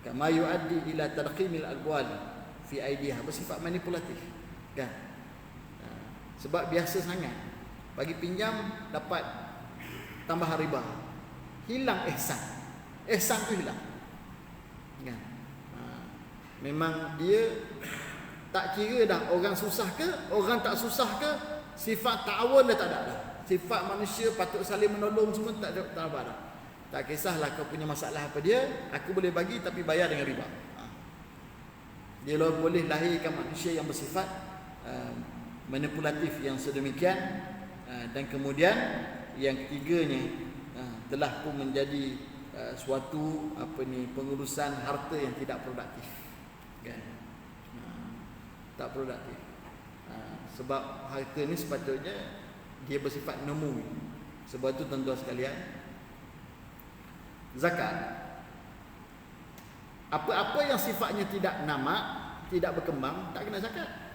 Kama yuaddi ila tarqimil aqwal fi aidiha, bersifat manipulatif kan. Sebab biasa sangat bagi pinjam dapat tambahan riba, hilang ihsan tu hilang kan. Memang dia tak kira dah orang susah ke orang tak susah ke, sifat ta'awun dah tak ada dah. Sifat manusia patut saling menolong semua tak ada dah. Tak kisahlah kau punya masalah apa dia, aku boleh bagi tapi bayar dengan riba. Dia boleh lahirkan manusia yang bersifat manipulatif yang sedemikian, dan kemudian yang ketiganya telah pun menjadi suatu pengurusan harta yang tidak produktif kan. Tak produktif. Sebab harta ni sepatutnya dia bersifat nemu. Sebab itu tuan-tuan sekalian, zakat, apa-apa yang sifatnya tidak namak, tidak berkembang, tak kena zakat.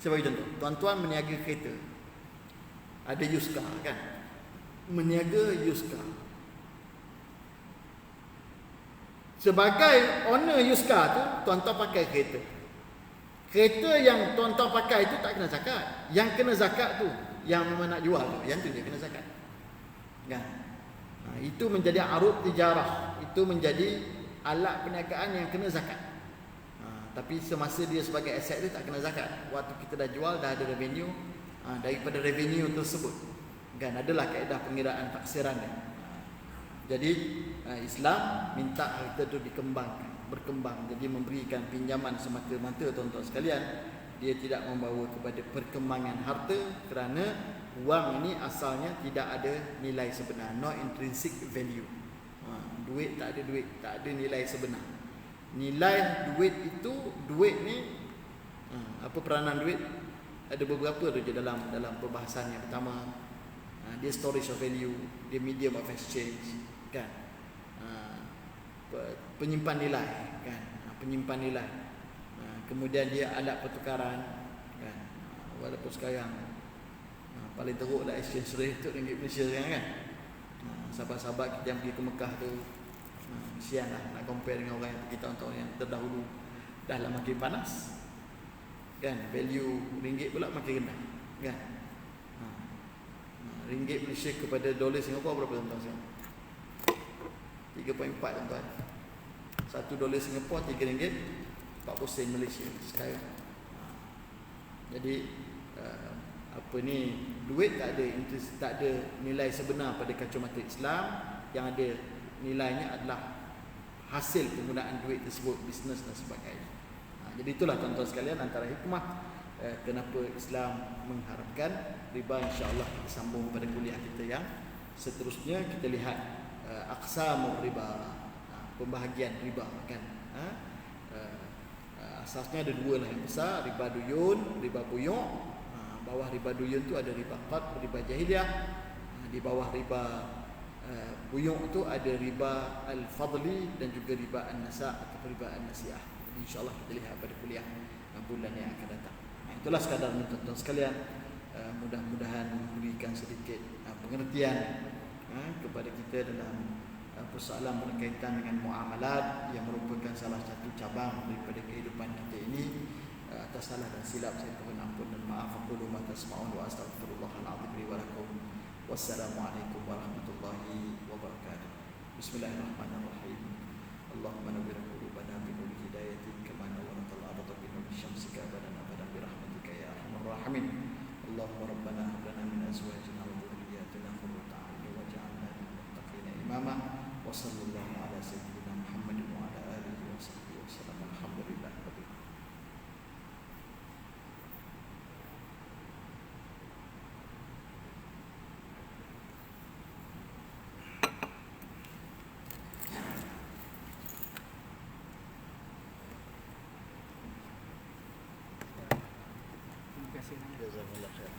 Sebagai contoh, tuan-tuan meniaga kereta, ada used car kan, meniaga used car. Sebagai owner used car tu, tuan-tuan pakai kereta. Kereta yang tuan-tuan pakai itu tak kena zakat. Yang kena zakat tu yang memang nak jual tu, yang tu dia kena zakat kan. Itu menjadi arud tijarah, itu menjadi alat perniagaan yang kena zakat. Tapi semasa dia sebagai aset dia tak kena zakat. Waktu kita dah jual, dah ada revenue, daripada revenue tersebut kan, adalah kaedah pengiraan taksiran dia. Jadi Islam minta harta itu dikembangkan, berkembang. Jadi memberikan pinjaman semata-mata tuan-tuan sekalian, dia tidak membawa kepada perkembangan harta, kerana wang ini asalnya tidak ada nilai sebenar, no intrinsic value. Duit tak ada nilai sebenar. Nilai duit itu, duit ni apa peranan duit? Ada beberapa tu je dalam perbahasan. Yang pertama, dia storage of value, dia medium of exchange kan. Penyimpan nilai kan, penyimpan nilai. Kemudian dia alat pertukaran kan. Walaupun sekarang paling teruklah exchange rate tu ringgit Malaysia sekarang kan. Sahabat-sahabat kita yang pergi ke Mekah tu, kesianlah nak compare dengan orang yang pergi tahun-tahun yang terdahulu. Dah lah makin panas kan, value ringgit pula makin rendah kan. Ringgit Malaysia kepada dolar Singapura berapa tuan-tuan sekarang? 3.4 tuan-tuan. $1 Singapura RM3.40 Malaysia sekarang. Jadi duit tak ada nilai sebenar pada kacamata Islam. Yang ada nilainya adalah hasil penggunaan duit tersebut, bisnes dan sebagainya. Jadi itulah tuan-tuan sekalian antara hikmah kenapa Islam mengharapkan riba. InsyaAllah kita sambung pada kuliah kita yang seterusnya. Kita lihat aqsamur riba, pembahagian riba kan. Asasnya ada dua lah yang besar, riba duyun, riba buyu'. Bawah riba duyun tu ada riba qard, riba jahiliyah. Di bawah riba buyu' tu ada riba al-fadli dan juga riba an-nasa' atau riba an-nasi'ah. InsyaAllah kita lihat pada kuliah bulan yang akan datang. Itulah sekadar tuan-tuan sekalian, mudah-mudahan memberikan sedikit pengertian kepada kita dalam persoalan berkaitan dengan muamalat yang merupakan salah satu cabang daripada kehidupan kita ini. Atas salah dan silap saya mohon ampun dan maaf. Aqulu ma tasma'un wa astaghfirullahal azim li wa lakum. Wassalamualaikum warahmatullahi wabarakatuh. Bismillahirrahmanirrahim. Allahumma nawwir qulubana bi nuril hidayatin kama nawwartal arda bi nuril syamsi abadan abadan bi rahmatika ya arhamar rahimin. Allahumma rabbana hab lana min azwajina wa dhurriyyatina qurrata a'yun waj'alna lil muttaqina imama. Wa sallallahu ala sayyidina Muhammadin wa ala alihi wa sahbihi wa sallam. Alhamdulillah. kasih. Jazakallah khair.